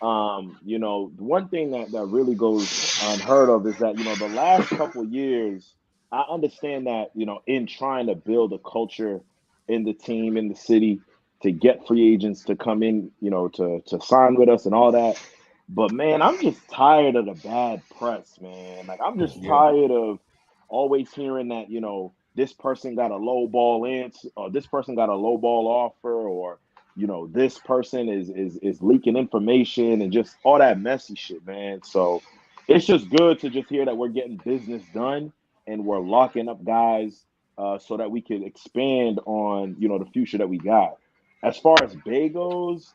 One thing that really goes unheard of is that, the last couple years, I understand that, in trying to build a culture in the team, in the city, to get free agents to come in, to sign with us and all that. But man, I'm just tired of the bad press, man. Like I'm just Yeah. tired of always hearing that, this person got a low ball in, or this person got a low ball offer, or this person is leaking information and just all that messy shit, man. So it's just good to just hear that we're getting business done and we're locking up guys so that we can expand on the future that we got. As far as Bay goes,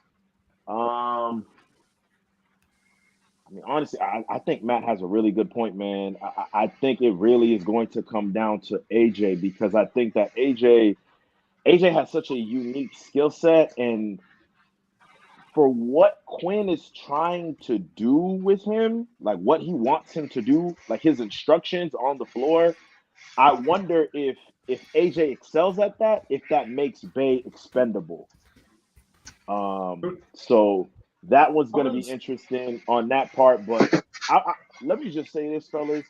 I mean, honestly, I think Matt has a really good point, man. I think it really is going to come down to AJ, because I think that AJ has such a unique skill set, and for what Quinn is trying to do with him, like what he wants him to do, like his instructions on the floor, I wonder if AJ excels at that, if that makes Bay expendable. So that one's going to be interesting on that part. But let me just say this, fellas.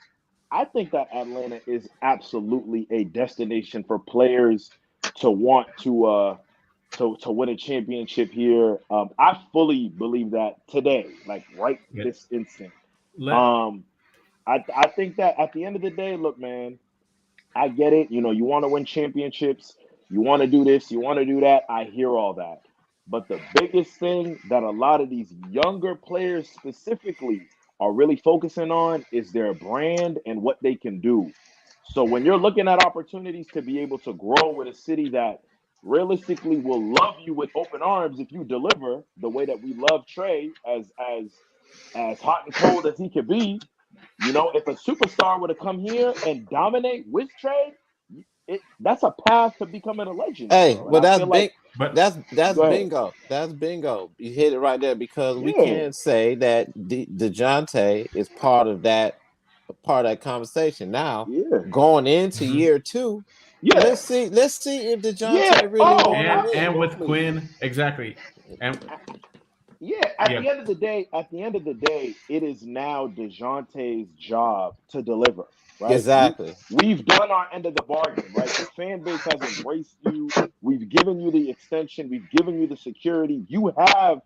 I think that Atlanta is absolutely a destination for players to want to win a championship here. I fully believe that today, like right this instant. I think that at the end of the day, look, man, I get it. You want to win championships. You want to do this. You want to do that. I hear all that. But the biggest thing that a lot of these younger players specifically are really focusing on is their brand and what they can do. So when you're looking at opportunities to be able to grow with a city that realistically will love you with open arms if you deliver the way that we love Trey, as hot and cold as he could be, if a superstar were to come here and dominate with Trey, that's a path to becoming a legend. Hey, bro. well, And I feel like, that's Go ahead. bingo. That's bingo. You hit it right there, because we Yeah. can say that DeJounte is part of that conversation. Now, Yeah. going into year 2, Yeah. let's see if DeJounte really want to and with Quinn, exactly. And At the end of the day, it is now DeJounte's job to deliver. Right? Exactly. We've done our end of the bargain, right? The fan base has embraced you. We've given you the extension. We've given you the security. You are a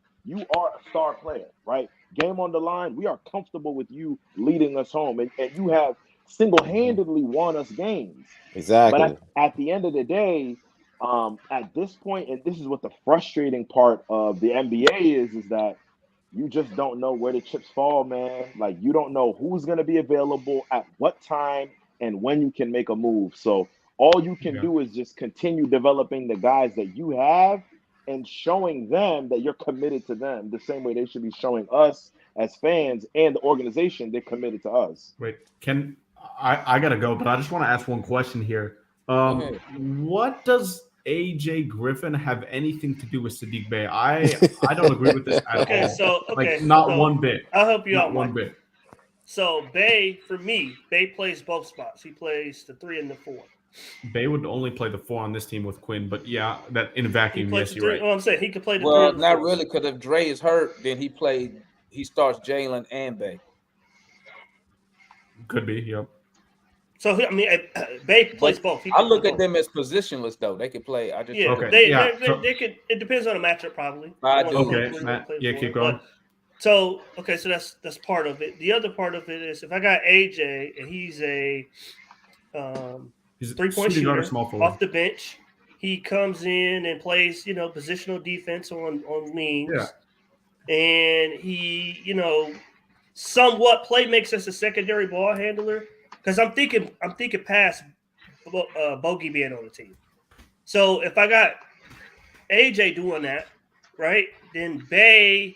star player, right? Game on the line. We are comfortable with you leading us home, and you have single-handedly won us games. Exactly. But at the end of the day, at this point, and this is what the frustrating part of the NBA is that you just don't know where the chips fall, man. Like, you don't know who's going to be available at what time and when you can make a move. So all you can do is just continue developing the guys that you have and showing them that you're committed to them the same way they should be showing us as fans and the organization they're committed to us. Wait, I got to go, but I just want to ask one question here. What does AJ Griffin have anything to do with Sadiq Bey? I don't agree with this at all. Not one bit. I'll help you out. One bit. So Bey, for me, Bey plays both spots. He plays the 3 and the 4. Bey would only play the 4 on this team with Quinn, but yeah, that in a vacuum, yes, you're right. Well, I'm saying he could play the 3. Well, not really, because if Dre is hurt, then he starts Jalen and Bey. Could be, yep. So I mean, Bey plays both. I look at them as positionless, though. They can play. I just they could. It depends on the matchup, probably. I do. Okay, Matt, keep going. So that's part of it. The other part of it is if I got AJ and he's a 3-point shooter off the bench, he comes in and plays positional defense on wings, and he somewhat makes us a secondary ball handler. Because I'm thinking past Bogey being on the team. So if I got AJ doing that, right, then Bey,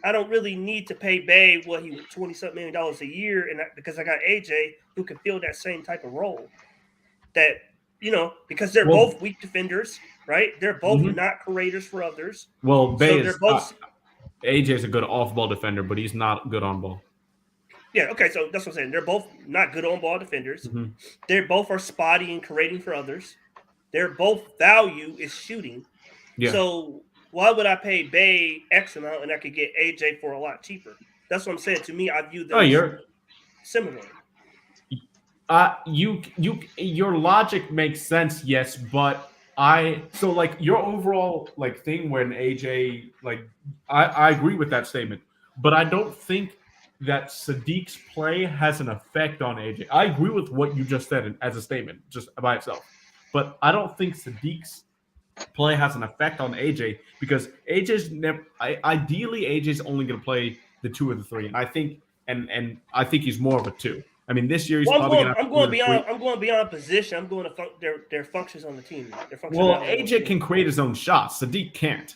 I don't really need to pay Bey $20-something million a year, because I got AJ who can fill that same type of role. That because they're both weak defenders, right? They're both not creators for others. Well, Bey AJ is a good off-ball defender, but he's not good on ball. Yeah, okay, so that's what I'm saying. They're both not good on-ball defenders. They both are spotty and creating for others. Their both value is shooting. Yeah. So why would I pay Bey X amount and I could get AJ for a lot cheaper? That's what I'm saying. To me, I view them similar. Your logic makes sense, yes, but your overall thing when AJ I agree with that statement, but I don't think that Sadiq's play has an effect on AJ. I agree with what you just said as a statement, just by itself. But I don't think Sadiq's play has an effect on AJ because AJ's never. Ideally, AJ's only going to play the 2 or the 3, and I think he's more of a 2. I mean, this year he's probably going to. I'm going beyond position. I'm going to their functions on the team. Well, AJ can create his own shots. Sadiq can't.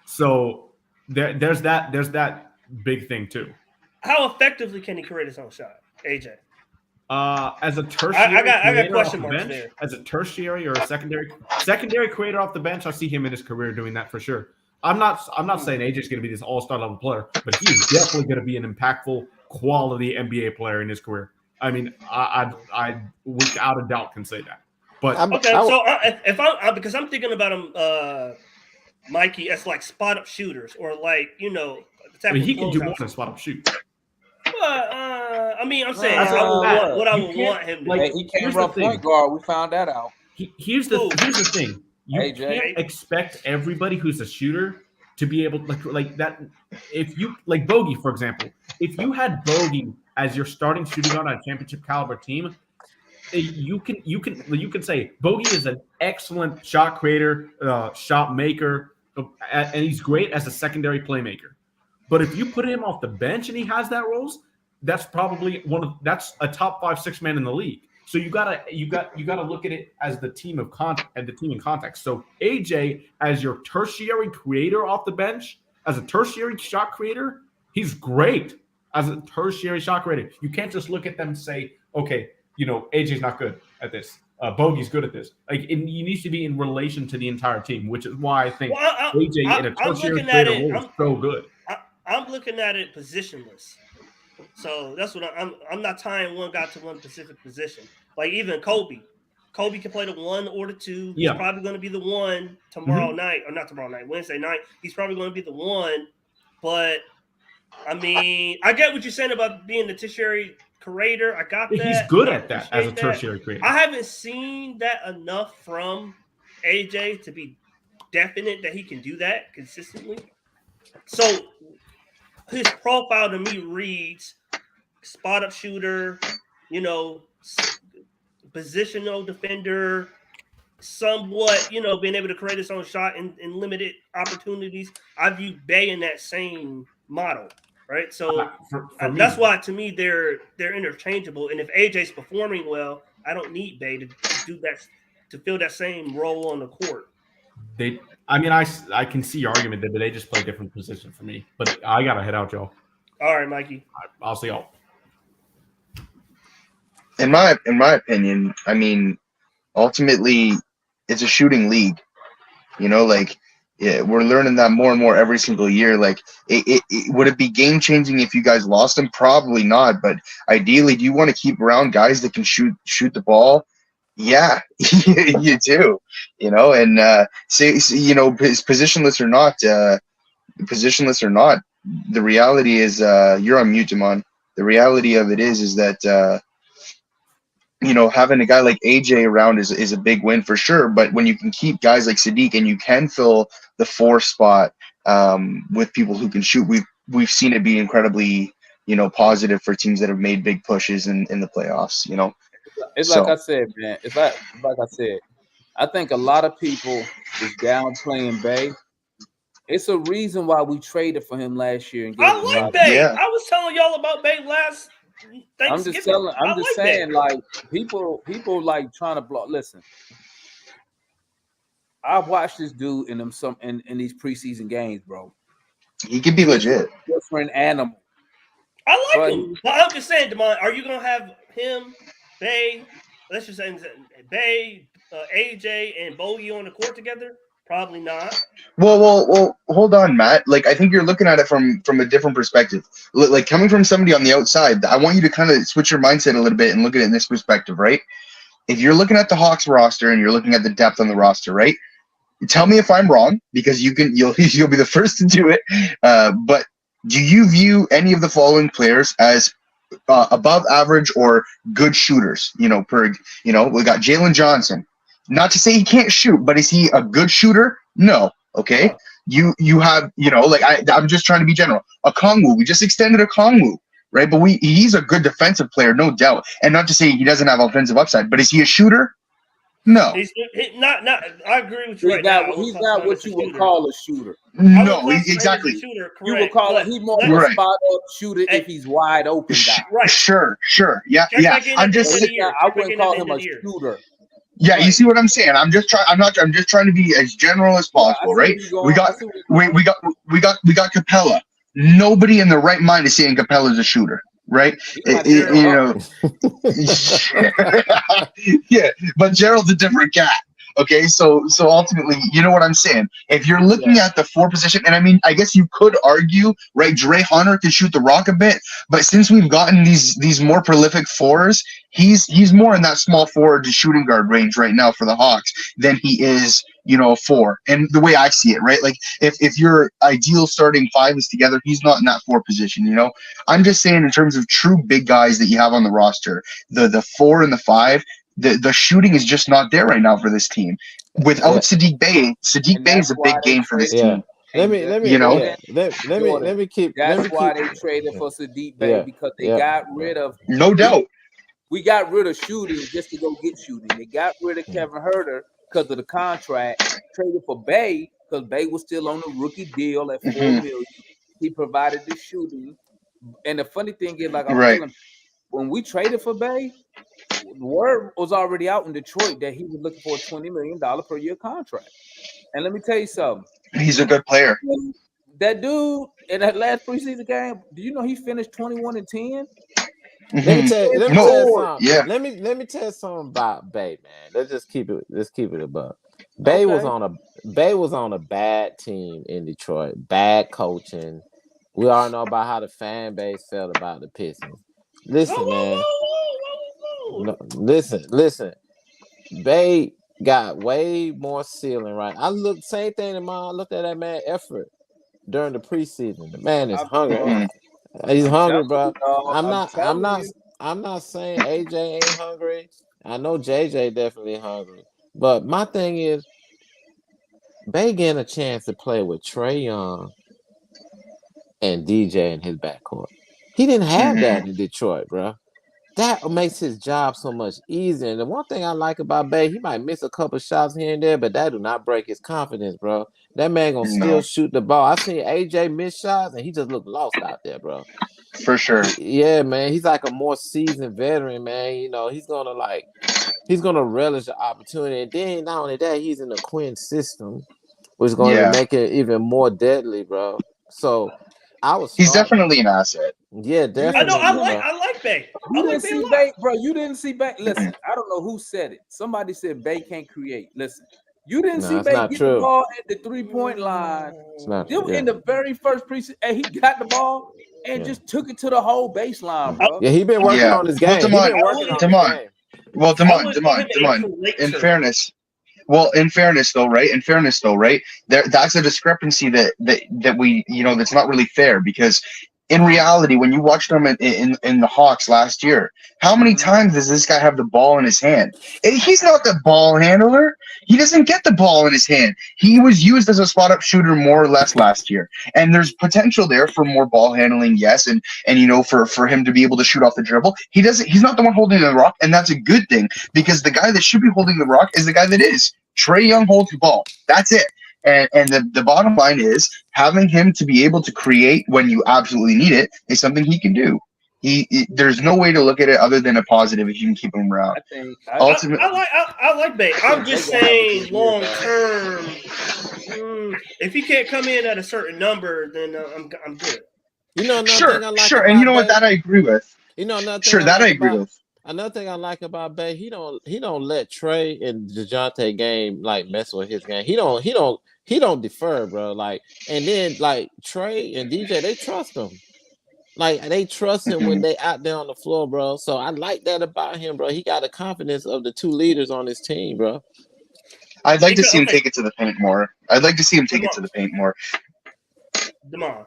So there's that big thing too. How effectively can he create his own shot, AJ? As a tertiary, I got off question the marks bench, there. as a tertiary or a secondary creator off the bench, I see him in his career doing that for sure. I'm not saying AJ's going to be this all-star level player, but he's definitely going to be an impactful, quality NBA player in his career. I mean, I without a doubt can say that. But because I'm thinking about him, Mikey, as like spot up shooters or like he can do more than spot up shoot. I mean, I'm saying I would want him to. Like, he can't run point guard. We found that out. Here's the thing. You can't expect everybody who's a shooter to be able to like that. If you like Bogey, for example, if you had Bogey as your starting shooting guard on a championship caliber team, you can say Bogey is an excellent shot creator, shot maker, and he's great as a secondary playmaker. But if you put him off the bench and he has that roles, that's probably that's a top 5-6 man in the league. So you gotta look at it as the team in context. So AJ as your tertiary creator off the bench, as a tertiary shot creator, he's great as a tertiary shot creator. You can't just look at them and say, okay, AJ's not good at this. Bogey's good at this. Like he needs to be in relation to the entire team, which is why I think AJ in a tertiary creator role is so good. I'm looking at it positionless. So that's what I'm not tying one guy to one specific position. Like even Kobe can play the 1 or the 2. He's probably going to be the 1 tomorrow night, or not tomorrow night, Wednesday night. He's probably going to be the 1. But I mean, I get what you're saying about being the tertiary creator. I got that. He's good at that as a tertiary creator. I haven't seen that enough from AJ to be definite that he can do that consistently. So his profile to me reads spot up shooter, positional defender, somewhat, being able to create his own shot in limited opportunities. I view Bay in that same model, right? So that's why to me they're interchangeable. And if AJ's performing well, I don't need Bay to do that, to fill that same role on the court. I can see your argument that they just play different positions for me, but I gotta head out, Joe. All right, Mikey. I'll see y'all. In my opinion, I mean, ultimately, it's a shooting league. We're learning that more and more every single year. Like, would it be game changing if you guys lost him? Probably not. But ideally, do you want to keep around guys that can shoot the ball? Yeah, you do. And positionless or not, the reality is, you're on mute, Damon. The reality of it is that having a guy like AJ around is a big win for sure. But when you can keep guys like Sadiq and you can fill the 4 spot with people who can shoot, we've seen it be incredibly positive for teams that have made big pushes in the playoffs. It's like I said, man. It's like I said. I think a lot of people is downplaying Bay. It's a reason why we traded for him last year. I like Bay. Yeah. I was telling y'all about Bay last Thanksgiving. I'm just saying, like people like trying to block. Listen, I've watched this dude in these preseason games, bro. He can be legit. Different animal. I like him. But I'm just saying, Damon, are you gonna have him, Bay? Let's just say Bay, AJ, and Bogey on the court together? Probably not. Well, hold on, Matt. Like, I think you're looking at it from a different perspective. Like, coming from somebody on the outside, I want you to kind of switch your mindset a little bit and look at it in this perspective, right? If you're looking at the Hawks roster and you're looking at the depth on the roster, right? Tell me if I'm wrong, because you'll be the first to do it. But do you view any of the following players as above average or good shooters? We got Jalen Johnson. Not to say he can't shoot, but is he a good shooter? No. Okay. You have, I'm just trying to be general. Okongwu, we just extended Okongwu, right? But he's a good defensive player, no doubt. And not to say he doesn't have offensive upside, but is he a shooter? No, Not. I agree with you He's right now. not. I won't He's classify not him what as a you would shooter. call a shooter. I would no, classify him as a exactly. shooter, You would correct, call but it. He's more of You're a right. spot up shooter Hey, if he's wide open guy. right. Sure. Yeah. Check back in I'm at the end just of the year. I Check back wouldn't in at call the end him of a the year. shooter. Yeah, you Right. see what I'm saying? I'm just trying to be as general as Yeah, I possible, see right? where you're We going. I got see where you're we going. got Capella. Nobody in the right mind is saying Capella's a shooter, right? He's my Gerald You Butler. know, yeah, but Gerald's a different cat. Okay, so ultimately, you know what I'm saying. If you're looking Yeah. at the 4 position, and I mean, I guess you could argue, right? Dre Hunter can shoot the rock a bit, but since we've gotten these more prolific 4s, he's more in that small forward to shooting guard range right now for the Hawks than he is, a 4. And the way I see it, right? Like if your ideal starting 5 is together, he's not in that 4 position. I'm just saying in terms of true big guys that you have on the roster, the 4 and the 5. The shooting is just not there right now for this team. Without Yeah. Sadiq Bey And is that's a why big they game for this traded. Yeah. team. Let me Jordan, let me keep that's why they traded for Sadiq Bey Yeah. because they Yeah. got rid of. No doubt. We got rid of shooting just to go get shooting. They got rid of Kevin Herter because of the contract. Traded for Bey because Bey was still on the rookie deal at $4 million. He provided the shooting. And the funny thing is, like I was Right. telling, when we traded for Bey, the word was already out in Detroit that he was looking for a $20 million per year contract. And let me tell you something. He's a good player. That dude in that last preseason game, do you know he finished 21 and 10? Let me tell you something. Yeah. Let me tell you something about Bey, man. Let's keep it above. Bey was on a bad team in Detroit, bad coaching. We all know about how the fan base felt about the Pistons. Listen, man. No, listen. Bey got way more ceiling, right? I looked same thing in mind. I looked at that man effort during the preseason. The man is hungry. He's hungry, bro. I'm not saying AJ ain't hungry. I know JJ definitely hungry. But my thing is, Bey getting a chance to play with Trae Young and DJ in his backcourt. He didn't have that in Detroit, bro. That makes his job so much easier. And the one thing I like about Bey, he might miss a couple shots here and there, but that do not break his confidence, bro. That man gonna still shoot the ball. I seen AJ miss shots, and he just looked lost out there, bro. For sure. Yeah, man. He's like a more seasoned veteran, man. He's gonna relish the opportunity. And then not only that, he's in the Quinn system, which is going to make it even more deadly, bro. So he's definitely an asset. Yeah, definitely. I like Bey. You didn't see Bey, bro. You didn't see Bey. Listen, I don't know who said it. Somebody said Bey can't create. Listen, you didn't see Bey get the ball at the 3-point line. It's not true. true. In the very first preseason, and he got the ball and just took it to the whole baseline, bro. Yeah, he been working on his game. Well, Damon. In fairness. Well, in fairness, though, right? That's a discrepancy that we, that's not really fair because in reality, when you watched him in the Hawks last year, how many times does this guy have the ball in his hand? He's not the ball handler. He doesn't get the ball in his hand. He was used as a spot-up shooter more or less last year, and there's potential there for more ball handling, yes, and for him to be able to shoot off the dribble. He's not the one holding the rock, and that's a good thing because the guy that should be holding the rock is the guy that is. Trae Young holds the ball. That's it. And the bottom line is having him to be able to create when you absolutely need it is something he can do. There's no way to look at it other than a positive if you can keep him around. I like Bey. I'm just saying long term. If he can't come in at a certain number, then I'm good. Sure. And you know what? That I agree with. I agree with. Another thing I like about Bey, he don't let Trae and DeJounte game like mess with his game. He don't defer, bro. Like, and then like Trae and DJ, they trust him. Like they trust him when they out there on the floor, bro. So I like that about him, bro. He got the confidence of the two leaders on his team, bro. I'd like to see him take it to the paint more. Damon.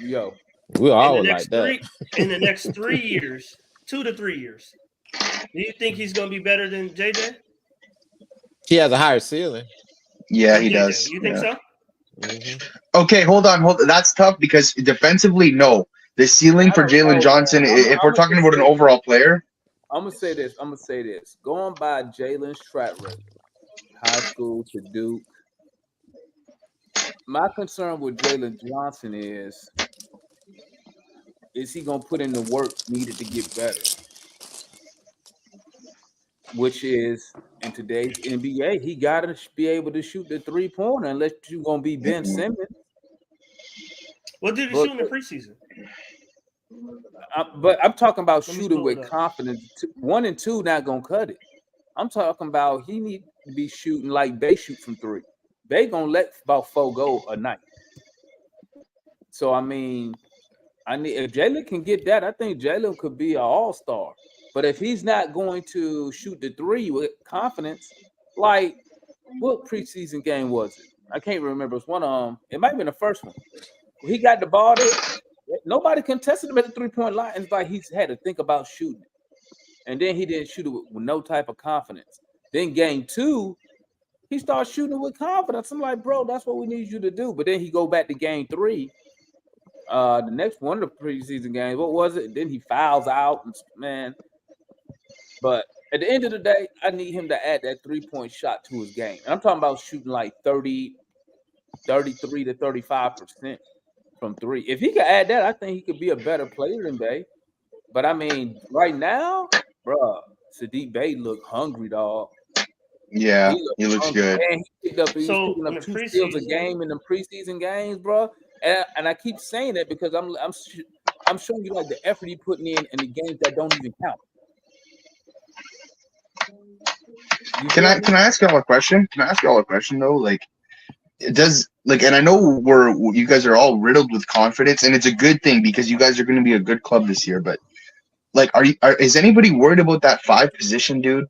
Yo. We all like that. In the next 3 years, 2 to 3 years. Do you think he's going to be better than JJ? He has a higher ceiling. Yeah, he does. You think so? Mm-hmm. Okay, hold on. That's tough because defensively, no. The ceiling for Jalen Johnson, if we're talking about an overall player. I'm gonna say this. Going by Jalen's track record, high school to Duke. My concern with Jalen Johnson is he gonna put in the work needed to get better? Which is in today's NBA, he gotta be able to shoot the 3-pointer unless you're gonna be Ben Simmons. What did he But, shoot in the preseason? but I'm talking about Let me shooting pull it with up. confidence. 1 and 2 not gonna cut it. I'm talking about he need to be shooting like Bay shoot from 3. They gonna let about 4 go a night. So I mean, if Jalen can get that, I think Jalen could be an all-star. But if he's not going to shoot the 3 with confidence, like what preseason game was it? I can't remember. It was one of them. It might have been the first one. He got the ball there. Nobody contested him at the 3-point line. It's like he's had to think about shooting it. And then he didn't shoot it with no type of confidence. Then game 2, he starts shooting it with confidence. I'm like, bro, that's what we need you to do. But then he go back to game 3. The next one of the preseason games, what was it? Then he fouls out, man. But at the end of the day, I need him to add that 3-point shot to his game. And I'm talking about shooting like 33 to 35% from 3. If he could add that, I think he could be a better player than Bay. But I mean, right now, bro, Sadiq Bey look hungry, dog. Yeah, he looks good. And he's picking up 2 steals a game in the preseason games, bro. And I keep saying that because I'm showing you like the effort he putting in the games that don't even count. Can I ask y'all a question? Can I ask y'all a question though? Like, it does and I know you guys are all riddled with confidence, and it's a good thing because you guys are going to be a good club this year. But like, is anybody worried about that 5 position, dude?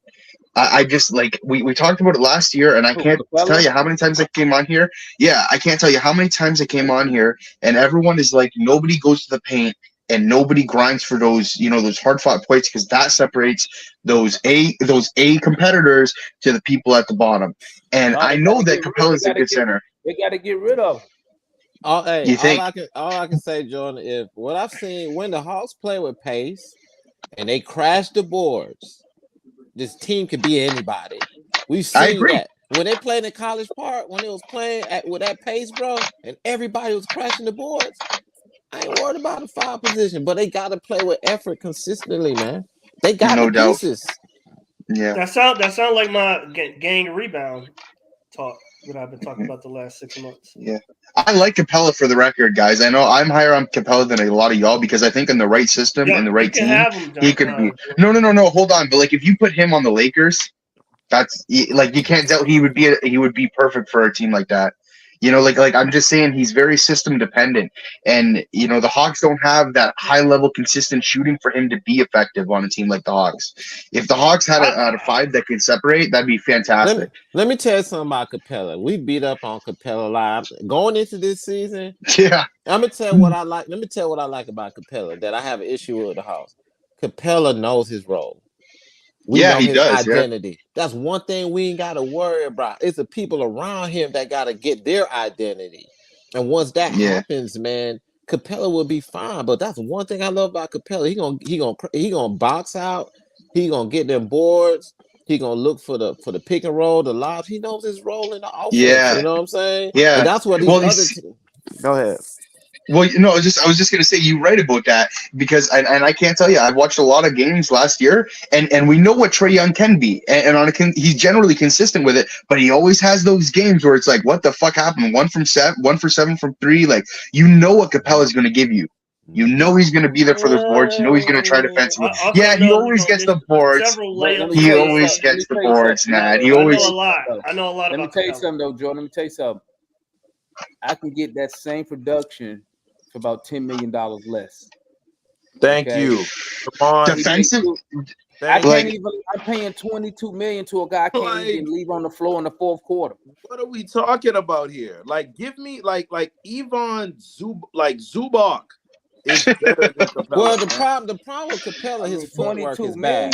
I just we talked about it last year, and I can't tell you how many times I came on here. Yeah, I can't tell you how many times I came on here, and everyone is like, nobody goes to the paint and nobody grinds for those those hard fought points, because that separates those A competitors to the people at the bottom. And I know that Capella's a good center. They got to get rid of him. You think? All I can say, Jordan, is what I've seen when the Hawks play with pace and they crash the boards. This team could be anybody. We've seen that when they played in College Park, when they was playing with that pace, bro, and everybody was crashing the boards. I ain't worried about the 5 position, but they got to play with effort consistently, man. They got the pieces. Yeah, that sound like my gang rebound talk that I've been talking about the last 6 months. Yeah, I like Capella, for the record, guys. I know I'm higher on Capella than a lot of y'all, because I think in the right system, in the right team, he could be. No, hold on. But like, if you put him on the Lakers, that's like, you can't tell he would be perfect for a team like that. Like I'm just saying, he's very system dependent, and the Hawks don't have that high level consistent shooting for him to be effective on a team like the Hawks. If the Hawks had a 5 that could separate, that'd be fantastic. Let me tell you something about Capella. We beat up on Capella live going into this season. Yeah, I'm gonna tell you what I like. Let me tell you what I like about Capella that I have an issue with the Hawks. Capella knows his role. He does. Identity. Yeah. That's one thing we ain't got to worry about. It's the people around him that got to get their identity. And once that happens, man, Capella will be fine. But that's one thing I love about Capella. He gonna box out. He gonna get them boards. He gonna look for the pick and roll, the lobs. He knows his role in the offense. Yeah. You know what I'm saying? Yeah. And that's what these other teams. Go ahead. Well, I was just gonna say, you're right about that, because I can't tell you, I watched a lot of games last year, and we know what Trae Young can be, and he's generally consistent with it, but he always has those games where it's like, what the fuck happened? 1 for 7 from 3. Like, what Capella's gonna give you. He's gonna be there for those boards. He's gonna try defensively. Yeah, he always gets the boards. He always gets the boards, Nat. He always. I know a lot. Let me tell you something, though, Jordan. Let me tell you something. I can get that same production for about $10 million less. Thank you. Come on. Defensive. I can't even. I'm paying $22 million to a guy I can't even leave on the floor in the 4th quarter. What are we talking about here? Like, give me like Ivan Zubac is better than Capella. Well, the problem with Capella, his footwork is bad.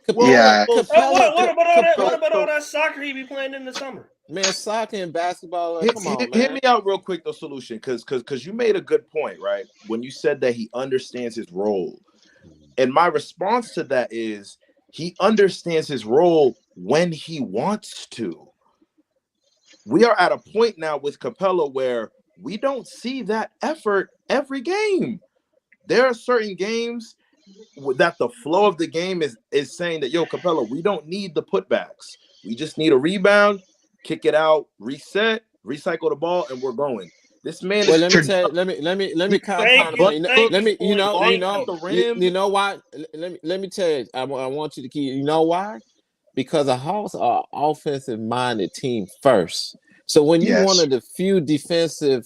Yeah. What about all that soccer he be playing in the summer? Man, soccer and basketball. Come on, man. Hit me out real quick, the solution, because you made a good point, right? When you said that he understands his role. And my response to that is, he understands his role when he wants to. We are at a point now with Capella where we don't see that effort every game. There are certain games that the flow of the game is saying that, yo, Capella, we don't need the putbacks. We just need a rebound, kick it out, reset, recycle the ball, and we're going. This man Well, is let me tell you, let me compound you, it. thank Let me, you, thank at the rim. you know why? Let me tell you, I want you to keep, you know why? Because the Hawks are an offensive minded team first. So when you one Yes. of the few defensive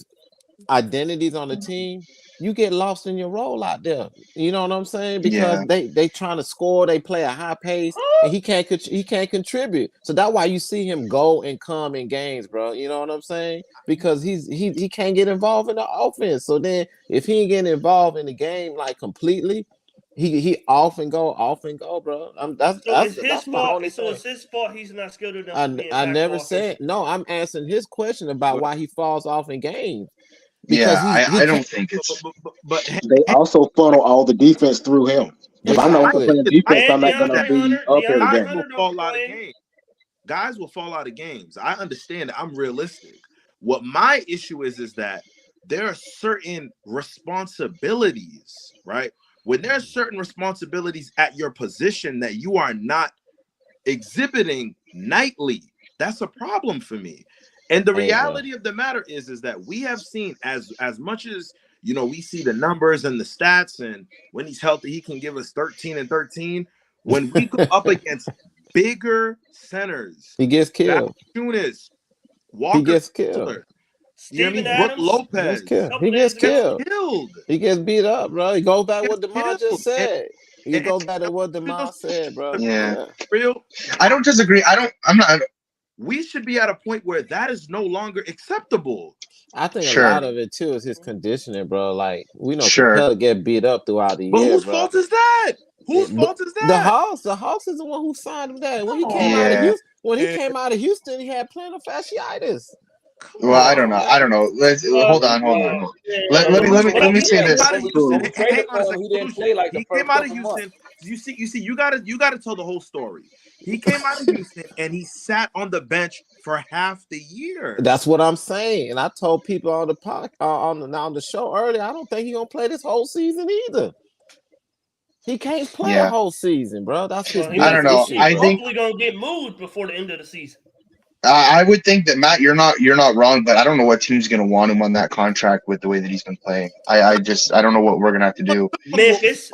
identities on the team, you get lost in your role out there. You know what I'm saying? Because Yeah. they trying to score, they play a high pace, and he can't contribute. So that's why you see him go and come in games, bro. You know what I'm saying? Because he can't get involved in the offense. So then if he ain't getting involved in the game like completely, he off and go, bro. So it's his That's my fault. only So thing. it's his fault he's not skilled enough to be I impactful never offensively. said no. I'm answering his question about why he falls off in games. Yeah. Because he I don't can't. think it's. But They also funnel all the defense through him. If I'm the one Exactly. playing defense, I'm And not gonna DeAndre be Hunter, up every guys DeAndre game. will Hunter don't fall out of play. games. Guys will fall out of games. I understand that. I'm realistic. What my issue is that there are certain responsibilities, right? When there are certain responsibilities at your position that you are not exhibiting nightly, that's a problem for me. And the Hey, bro. reality of the matter is that we have seen as much as we see the numbers and the stats, and when he's healthy, he can give us 13 and 13. When we go up against bigger centers, He gets killed. Valanciunas, He Walker gets killed. Kessler, you know what I Steven mean? Brooke Adams, He gets Lopez killed. couple He gets days ago. killed. killed. He gets beat up, bro. He goes back what Gets DeMar just killed. said. You And go back to what you know, DeMar said, bro. Yeah. Yeah. real. I don't disagree. I'm not. We should be at a point where that is no longer acceptable. I think a Sure. lot of it too is his conditioning, bro. Like we know Sure. Capella get beat up throughout the But year, whose bro. fault is that? Whose But fault is the that? Hawks is the one who signed him that. When he came out of Yeah. Houston, he had plantar fasciitis. Come Well, I on, don't know. man. I don't know. Let's hold on. Let me say Came this. out of Houston. Truly. Hang on a He second. didn't play like the He first came out of couple Houston. months. You see, you gotta tell the whole story. He came out of Houston and he sat on the bench for half the year. That's what I'm saying. And I told people on the on the show earlier, I don't think he's gonna play this whole season either. He can't play a Yeah. whole season, bro. That's his Well, I don't know. issue, I bro. think hopefully gonna get moved before the end of the season. I would think that Matt, you're not wrong, but I don't know what team's gonna want him on that contract with the way that he's been playing. I don't know what we're gonna have to do. Memphis.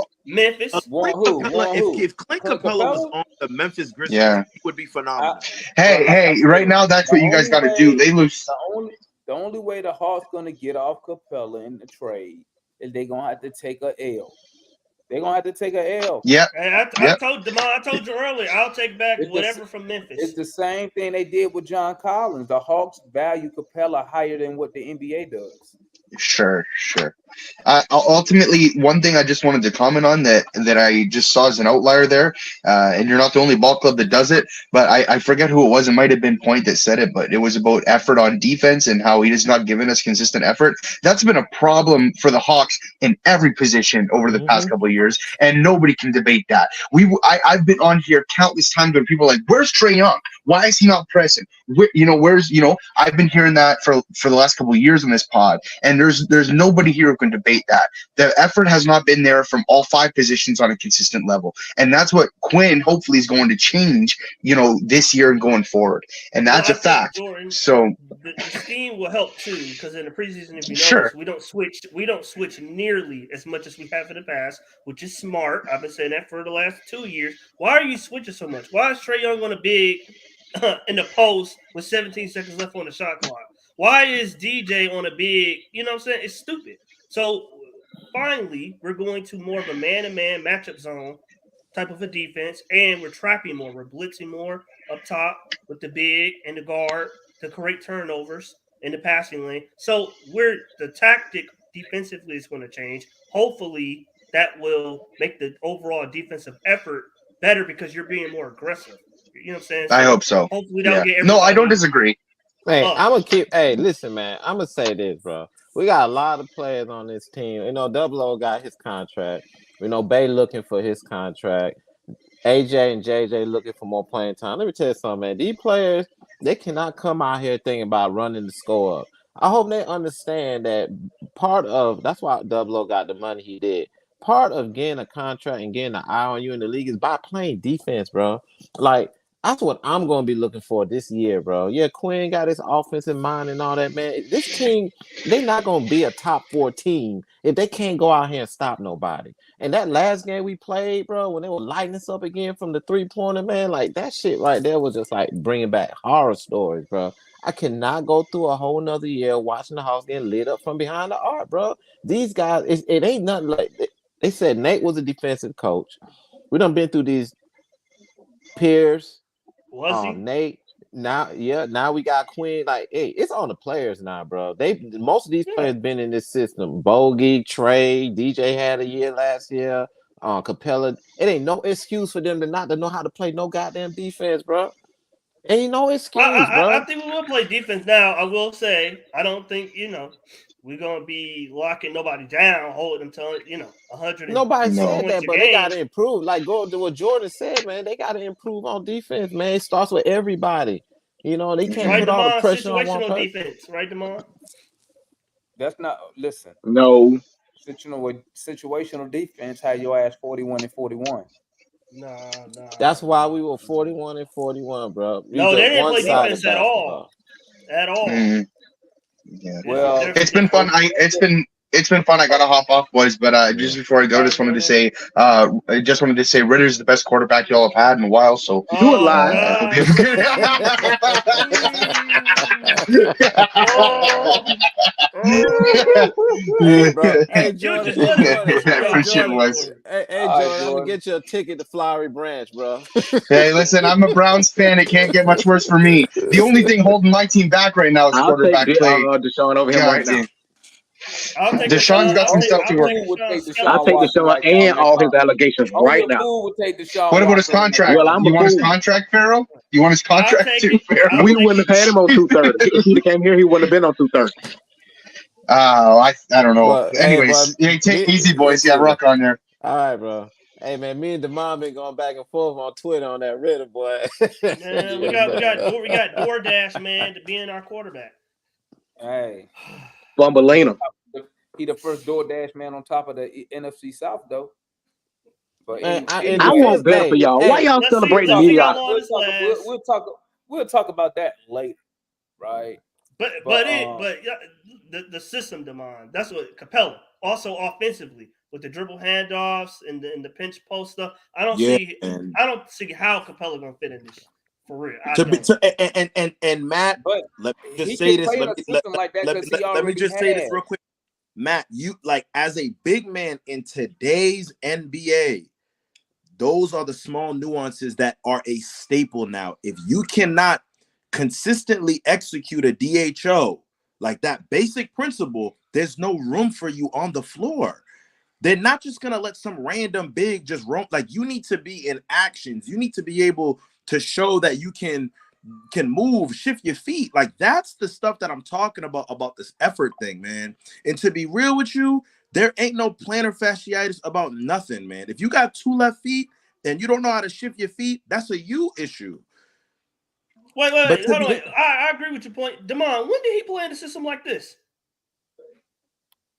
Want who? Want who? If Clint Clint Capella was Capella? on the Memphis Grizzlies, Yeah. he would be phenomenal. Hey, right now that's what you guys got to do. They lose. The only way the Hawks gonna get off Capella in the trade is they gonna have to take a L. They're gonna have to take a L. Yeah. I told DeMar, I told you earlier, I'll take back It's whatever from Memphis. It's the same thing they did with John Collins. The Hawks value Capella higher than what the NBA does. Sure. Ultimately, one thing I just wanted to comment on that I just saw as an outlier there, and you're not the only ball club that does it, but I forget who it was. It might have been Point that said it, but it was about effort on defense and how he has not given us consistent effort. That's been a problem for the Hawks in every position over the past couple of years, and nobody can debate that. I've been on here countless times when people are like, "Where's Trae Young? Why is he not present? Where's I've been hearing that for the last couple of years on this pod, and there's nobody here who can debate that. The effort has not been there from all five positions on a consistent level, and that's what Quinn hopefully is going to change, this year and going forward, and that's a fact. Jordan, so the scheme will help too, because in the preseason, if you Sure. notice, we don't switch nearly as much as we have in the past, which is smart. I've been saying that for the last 2 years. Why are you switching so much? Why is Trae Young on a big in the post with 17 seconds left on the shot clock? Why is DJ on a big? You know what I'm saying? It's stupid. So finally, we're going to more of a man-to-man matchup zone type of a defense, and we're trapping more. We're blitzing more up top with the big and the guard to create turnovers in the passing lane. So the tactic defensively is going to change. Hopefully, that will make the overall defensive effort better because you're being more aggressive. You know what I'm saying? I hope so. Hopefully, that'll get No, I everybody- don't disagree. Hey, I'm gonna keep. Hey, listen, man. I'm gonna say this, bro. We got a lot of players on this team. Double O got his contract. Bay looking for his contract. AJ and JJ looking for more playing time. Let me tell you something, man. These players, they cannot come out here thinking about running the score up. I hope they understand that that's why Double O got the money he did. Part of getting a contract and getting an eye on you in the league is by playing defense, bro. Like, that's what I'm going to be looking for this year, bro. Yeah, Quinn got his offensive mind and all that, man. This team, they not going to be a top 4 team if they can't go out here and stop nobody. And that last game we played, bro, when they were lighting us up again from the 3-pointer, man, like that shit right there was just like bringing back horror stories, bro. I cannot go through a whole nother year watching the house getting lit up from behind the arc, bro. These guys, it ain't nothing like they said. Nate was a defensive coach. We done been through these peers. Was he? Nate. Now we got Quinn. Like, hey, it's on the players now, bro. Most of these players been in this system. Bogey, Trey, DJ had a year last year. Capella. It ain't no excuse for them to not to know how to play no goddamn defense, bro. Ain't no excuse, bro. I think we will play defense now. I will say, I don't think we're gonna be locking nobody down, holding them to 100. Nobody said that, but they game. gotta improve. Like go to what Jordan said, man. They gotta improve on defense, man. It starts with everybody. They can't put all the pressure on one person. Defense, right, Demond? That's not. Listen. No. Situational defense had your ass 41 and 41. Nah. That's why we were 41 and 41, bro. No, they didn't play defense at all. At all. Mm. Yeah. Well, it's been fun. It's been fun. I gotta hop off, boys. But just before I go, I just wanted to say, Ritter's the best quarterback y'all have had in a while. So you alive? Hey, bro. Hey, Jordan. Was. Hey, Jordan, I'm gonna get you a ticket to Flowery Branch, bro. Hey, listen, I'm a Browns fan. It can't get much worse for me. The only thing holding my team back right now is quarterback play. Deshaun over him right now. Deshaun's got some stuff to work. I'll take Deshaun and all his allegations right now. What about his contract? Well, you want his contract, Pharaoh? You want his contract too, Pharaoh? We wouldn't have paid him on 2/3. If he came here, he wouldn't have been on 2/3. I don't know. But, anyways, take it easy, boys. Yeah, rock on there. All right, bro. Hey, man, me and DeMond been going back and forth on Twitter on that Ritter, boy. Man, we got DoorDash, man, to be in our quarterback. Hey. Bumbleina. He the first DoorDash man on top of the NFC South, though. But I want better for y'all. Why y'all celebrating mediocrity? We'll talk about that later, right? But the system demand. That's what Capella. Also offensively with the dribble handoffs and the pinch post stuff. I don't see how Capella gonna fit in this for real. And Matt, let me just say this. Let me just say this real quick. Matt, you like as a big man in today's NBA, those are the small nuances that are a staple now. If you cannot consistently execute a DHO, like that basic principle, there's no room for you on the floor. They're not just going to let some random big just roam. Like, you need to be in actions. You need to be able to show that you can move, shift your feet. Like, that's the stuff that I'm talking about this effort thing, man. And to be real with you, there ain't no plantar fasciitis about nothing, man. If you got 2 left feet and you don't know how to shift your feet, that's a you issue. Wait, hold on. I agree with your point. Demond, when did he play in a system like this?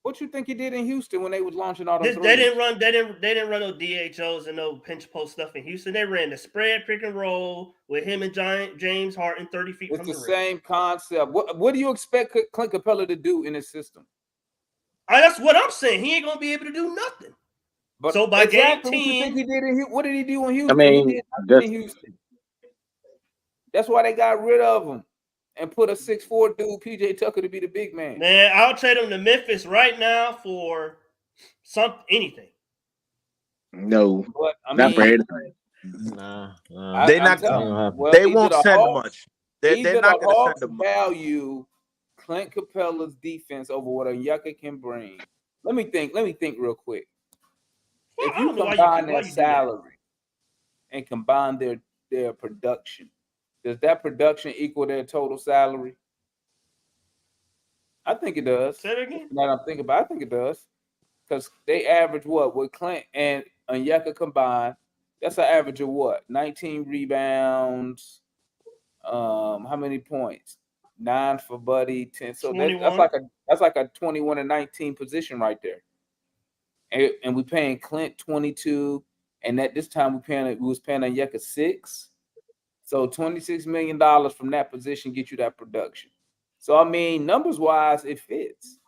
What you think he did in Houston when they was launching all those? They didn't run no DHOs and no pinch post stuff in Houston. They ran the spread pick and roll with him and James Harden 30 feet from the rim. It's the same concept. What do you expect Clint Capella to do in his system? That's what I'm saying. He ain't gonna be able to do nothing. But so by game 10, what did he do in Houston? I mean, in Houston. That's why they got rid of him and put a 6'4" dude, PJ Tucker, to be the big man. Man, I'll trade him to Memphis right now for anything. No, but not for anything. Nah. They're not gonna. Well, they won't send much. They're not going to send much. Value Clint Capella's defense over what Onyeka can bring. Let me think real quick. Well, if you combine their salary and combine their production, does that production equal their total salary? I think it does. Say it again. Now I'm thinking about it, I think it does. Because they average what with Clint and Onyeka combined, That's an average of what? 19 rebounds. How many points? 9 for Buddy, 10. So that's 21. like a 21 and 19 position right there. And we paying Clint 22, and at this time we was paying Onyeka 6. So $26 million from that position get you that production. So I mean, numbers wise, it fits.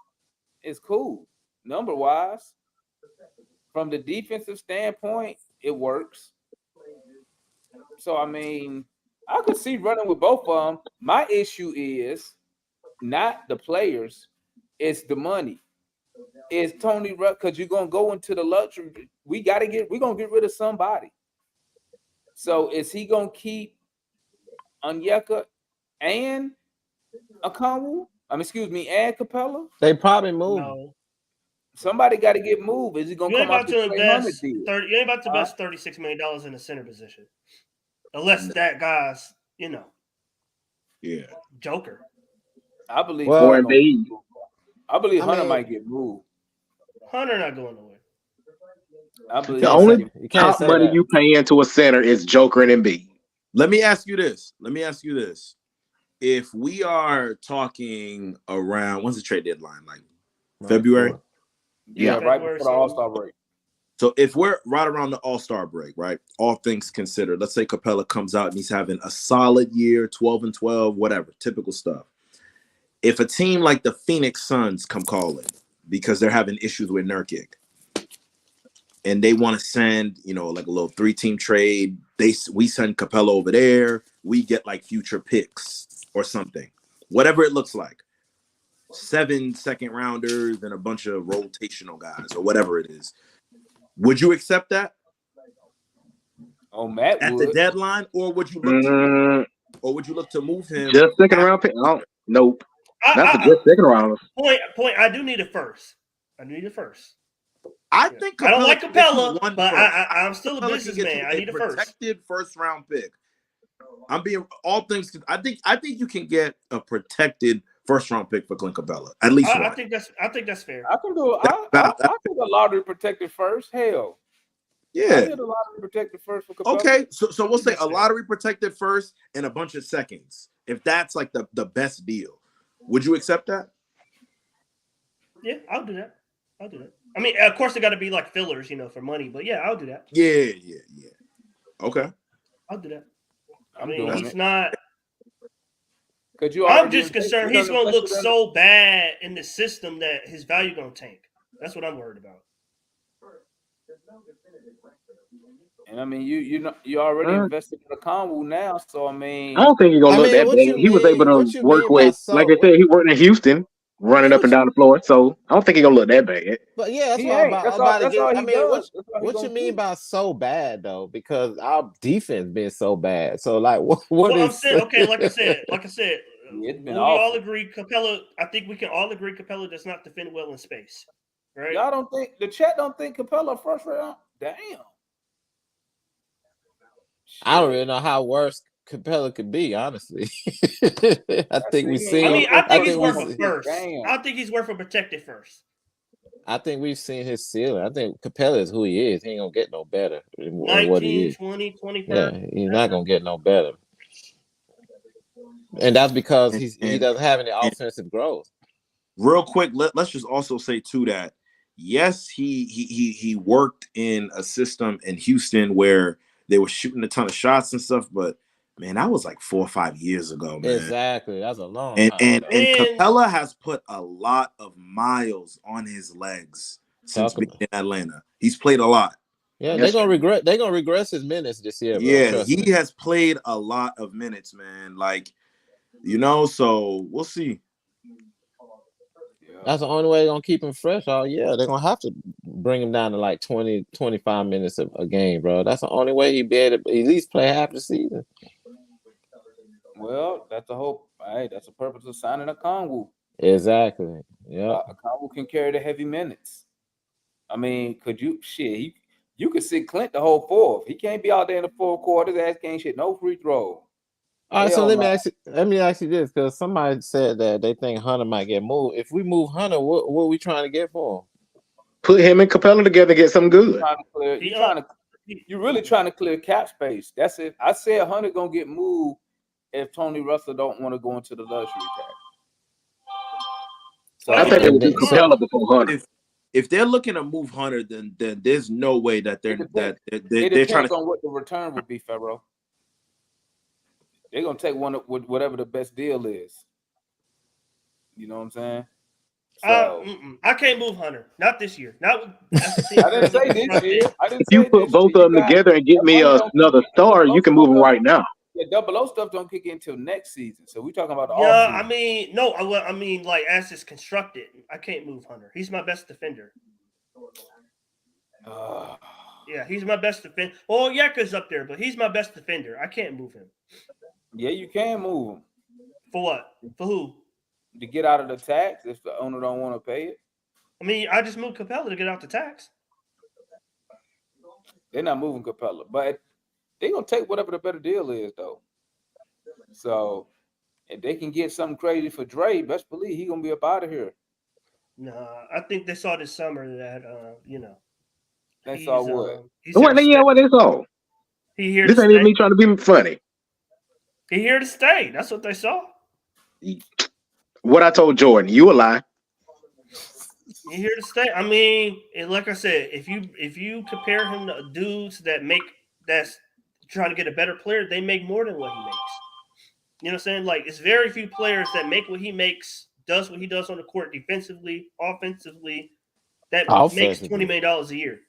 It's cool. Number wise, from the defensive standpoint, it works. So I mean, I could see running with both of them. My issue is not the players, it's the money. It's Tony Rudd, because you're gonna go into the luxury. We're gonna get rid of somebody. So is he gonna keep Onyeka and Okongwu? And Capella? They probably move. No. Somebody got to get moved. Is he gonna You ain't come out about to the Clay Hunter invest deal? You ain't about to invest $36 million in the center position, unless that guy's Yeah. Joker. I believe. Well, Or Embiid. I believe I Hunter mean- might get moved. Hunter not going nowhere. I believe The only You can't top say money that. you pay into a center is Joker and Embiid. Let me ask you this. If we are talking around, when's the trade deadline? Like February? Yeah, right February, before the All-Star break. So if we're right around the All-Star break, right? All things considered, let's say Capella comes out and he's having a solid year, 12-12, whatever, typical stuff. If a team like the Phoenix Suns come calling because they're having issues with Nurkic and they want to send, like a little 3-team trade, we send Capella over there, we get like future picks or something, whatever it looks like. 7 second-rounders and a bunch of rotational guys or whatever it is. Would you accept that? Oh, Matt at would. the deadline, or would you look to move him? Just second round pick? Nope. That's a good second round. Point. I do need a first. I think I don't like Capella, Capella, but I'm still a businessman. I need a first. Protected first-round pick. I'm being all things. I think you can get a protected first-round pick for Clint Capella. At least one. I think that's fair. I can do. I think a lottery protected first. Hell, yeah. I get a lottery protected first for Capella. Okay, so we'll say a lottery protected first and a bunch of seconds. If that's like the best deal, would you accept that? Yeah, I'll do that. I mean, of course, they got to be like fillers, for money. But yeah, I'll do that. Yeah. Okay, I'll do that. I'm I doing mean, he's it. not. I'm just concerned he's going to look so bad in the system that his value going to tank. That's what I'm worried about. And I mean, you already invested in the Okongwu now, so I mean, I don't think he's gonna look that what bad. you He was mean- able what to you work mean by with, like I said, he worked in Houston, running up and down the floor. So I don't think he's gonna look that bad. But yeah, that's He what I'm ain't. about, That's I'm all- about to that's get. all I he mean, does. That's all he what you gonna mean do. by so bad though? Because our defense been so bad. So like, what Well, I'm is? saying, okay, like I said, Yeah, it's been we awful. all agree Capella. I think we can all agree Capella does not defend well in space, right? Y'all don't think the chat don't think Capella first round? Damn. I don't really know how worse Capella could be. Honestly, I think we've seen. I mean, I think he's we've worth a seen- first. Damn. I think he's worth a protected first. I think we've seen his ceiling. I think Capella is who he is. He ain't gonna get no better than what he 19, is. 20, 25. Yeah, he's not gonna get no better. And that's because he doesn't have any offensive growth. real quick, let's just also say too that yes, he worked in a system in Houston where they were shooting a ton of shots and stuff, but man, that was like 4 or 5 years ago, man. Exactly, that's a long And time. and Capella has put a lot of miles on his legs since being in Atlanta. He's played a lot. Yeah, they're gonna regress his minutes this year. Bro. Yeah, Trust he me. has played a lot of minutes, man. Like, so we'll see. That's the only way they're gonna keep him fresh all year. They're gonna have to bring him down to like 20, 25 minutes a game, bro. That's the only way he'd be able to at least play half the season. Well, that's the hope. Right, that's the purpose of signing Okongwu. Exactly. Yeah. Okongwu can carry the heavy minutes. I mean, you could sit Clint the whole fourth. He can't be out there in the fourth quarter. His ass can't shit no free throw. All right, so Hell let no. me ask you this, because somebody said that they think Hunter might get moved. If we move Hunter, what are we trying to get for him? Put him and Capella together, get something good. You're trying to you're really trying to clear cap space. That's it. I said Hunter gonna get moved if Tony Russell don't want to go into the luxury tax. So I think they would do And so- Capella before Hunter. If they're looking to move Hunter, then there's no way that they're it trying depends to. on what the return would be, Pharaoh. They're gonna take one with whatever the best deal is. You know what I'm saying? So I can't move Hunter. Not this year. Not. I didn't say this year. I didn't If you say put this both year. of them together and get me another star, you can move him right now. Yeah, double O stuff don't kick in until next season. So we're talking about the Yeah, offseason. I mean, no, I mean, like as it's constructed, I can't move Hunter. He's my best defender. Yeah, he's my best defender. Well, Yeka's up there, but he's my best defender. I can't move him. Yeah, you can move him. For what? For who? To get out of the tax if the owner don't want to pay it. I mean, I just moved Capella to get out the tax. They're not moving Capella, but they're gonna take whatever the better deal is, though. So if they can get something crazy for Dre, best believe he's gonna be up out of here. Nah, I think they saw this summer that They saw what? What they saw? He here This to ain't even stay. me trying to be funny. He here to stay. That's what they saw. What I told Jordan, you a lie. He here to stay. I mean, and like I said, if you compare him to dudes that's trying to get a better player, they make more than what he makes. You know what I'm saying? Like, it's very few players that make what he makes, does what he does on the court defensively, offensively, that makes $20 million a year.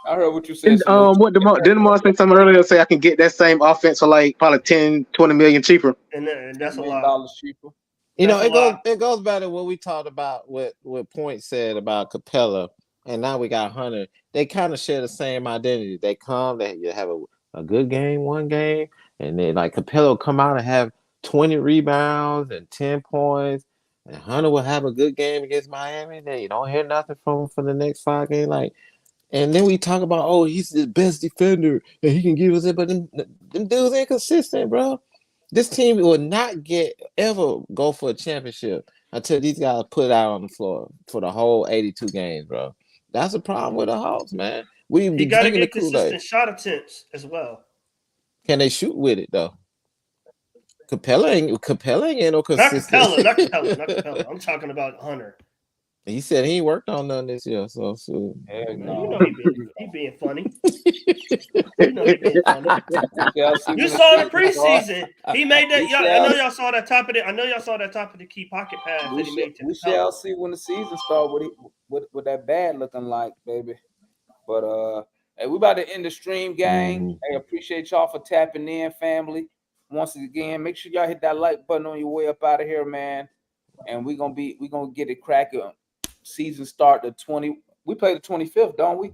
I heard what you said. And, didn't Mars say something earlier? Say I can get that same offense for like probably 10, 20 million cheaper. And that's a lot. $1 cheaper. You know, That's it goes back to what we talked about, what Point said about Capella, and now we got Hunter. They kind of share the same identity. They come, they have a good game, one game, and then like Capella will come out and have 20 rebounds and 10 points, and Hunter will have a good game against Miami. Then you don't hear nothing from him for the next 5 games. Like, and then we talk about, oh, he's the best defender and he can give us it, but them dudes ain't consistent, bro. This team will not ever go for a championship until these guys put it out on the floor for the whole 82 games, bro. That's a problem with the Hawks, man. We He be got to drinking the get Kool-Aid. consistent shot attempts as well. Can they shoot with it though? Capella ain't no Not consistent. Capella. I'm talking about Hunter. He said he ain't worked on none this year, so You know he being funny. You know he being funny. You saw in the preseason. He made that. I know y'all saw that top of the. I know y'all saw that top of the key pocket pass that he made. We shall see when the season starts what that bad looking like, baby. But hey, we about to end the stream, gang. Hey, appreciate y'all for tapping in, family. Once again, make sure y'all hit that like button on your way up out of here, man. And we gonna get it cracking. Season start the 20. We play the 25th, don't we?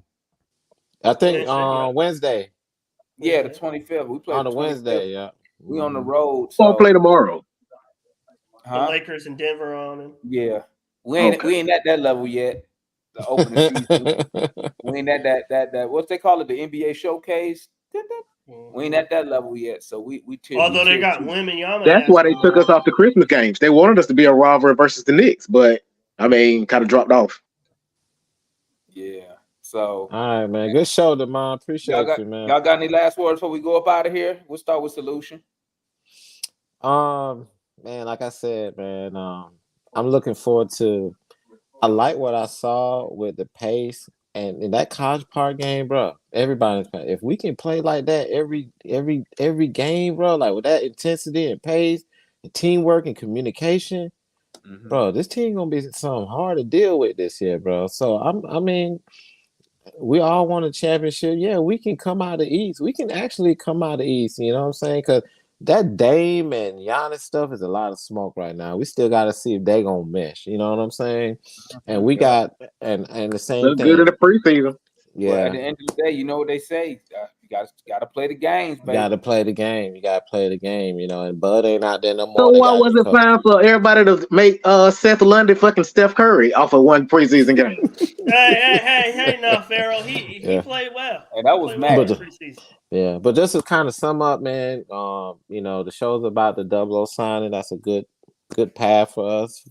I think Wednesday. Yeah, the 25th. We play on the a Wednesday. Yeah, we on the road. So play tomorrow. The Lakers and Denver on him. Yeah, we ain't at that level yet. The opening season. We ain't at that what they call it, the NBA showcase. We ain't at that level yet, so we although they got women, that's why they took us off the Christmas games. They wanted us to be a rivalry versus the Knicks, but I mean, kind of dropped off. Yeah. So all right, man. Good show, man. Appreciate you, man. Y'all got any last words before we go up out of here? We'll start with Solution. Man, like I said, man, I'm looking forward to. I like what I saw with the pace and in that College Park game, bro. Everybody's playing. If we can play like that every game, bro, like with that intensity and pace, and teamwork and communication. Bro, this team gonna be something hard to deal with this year, bro. So I mean, we all want a championship. Yeah, we can come out of the East. We can actually come out of the East. You know what I'm saying? Because that Dame and Giannis stuff is a lot of smoke right now. We still got to see if they gonna mesh. You know what I'm saying? And we got and the same Look thing. good in the preseason. Yeah. But at the end of the day, you know what they say. You got to play the games, baby. You got to play the game. You got to play the game, you know. And Bud ain't out there no more. So why was it fine for everybody to make Seth Lundy fucking Steph Curry off of one preseason game? hey, now Pharaoh, he played well. And that was mad. Yeah, but just to kind of sum up, man, you know, the show's about the 00 signing. That's a good path for us.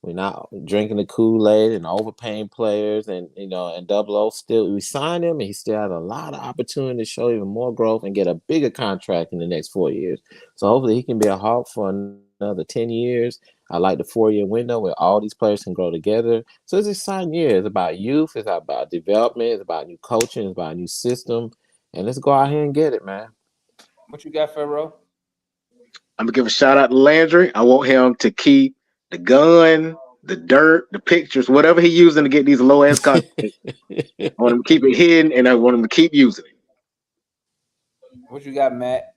We're not drinking the Kool-Aid and overpaying players, and and Double O still, we signed him, and he still has a lot of opportunity to show even more growth and get a bigger contract in the next 4 years. So hopefully he can be a Hawk for another 10 years. I like the 4-year window where all these players can grow together. So it's an exciting year. It's about youth. It's about development. It's about new coaching. It's about a new system. And let's go out here and get it, man. What you got, Pharaoh? I'm gonna give a shout out to Landry. I want him to keep the gun, the dirt, the pictures, whatever he's using to get these low ass content. I want him to keep it hidden, and I want him to keep using it. What you got, Matt?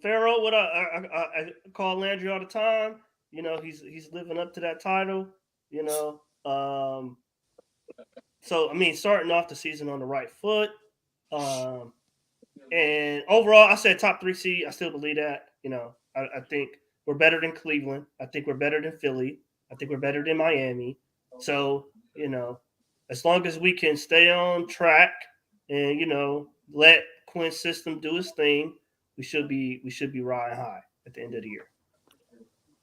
Pharaoh, what I call Landry all the time. He's living up to that title. So I mean, starting off the season on the right foot. And overall, I said top 3 seed. I still believe that. I think we're better than Cleveland. I think we're better than Philly. I think we're better than Miami. So, as long as we can stay on track and, let Quinn's system do his thing, we should be riding high at the end of the year.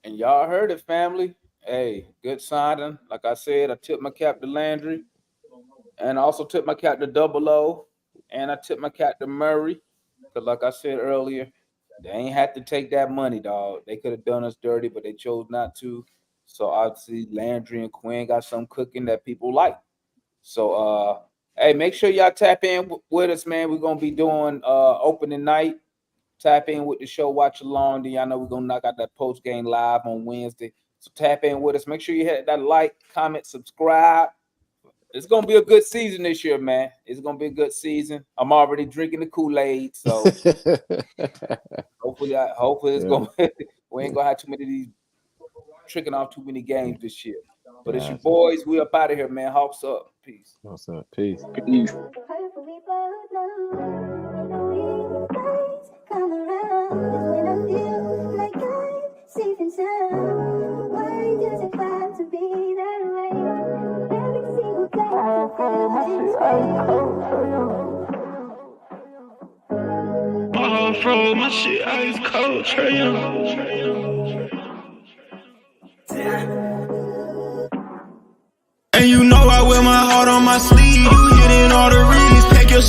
And y'all heard it, family. Hey, good signing. Like I said, I tipped my cap to Landry. And I also tipped my cap to Double O. And I tipped my cap to Murray. Because like I said earlier, they ain't had to take that money, dog. They could have done us dirty, but they chose not to. So obviously Landry and Quinn got some cooking that people like. So hey, make sure y'all tap in with us, man. We're gonna be doing opening night. Tap in with the show, watch along. Then y'all know we're gonna knock out that post game live on Wednesday. So tap in with us. Make sure you hit that like, comment, subscribe. It's gonna be a good season this year, man. It's gonna be a good season. I'm already drinking the Kool-Aid, so hopefully it's gonna. We ain't gonna have too many of these tricking off too many games this year. But it's your boys. We up out of here, man. Hawks up. Peace. Hawks up. Peace. Peace. Hopefully both know days come around is when I feel like I'm safe and sound. Why does it have to be that way? Every single day I feel my shit ice cold, Trey Young.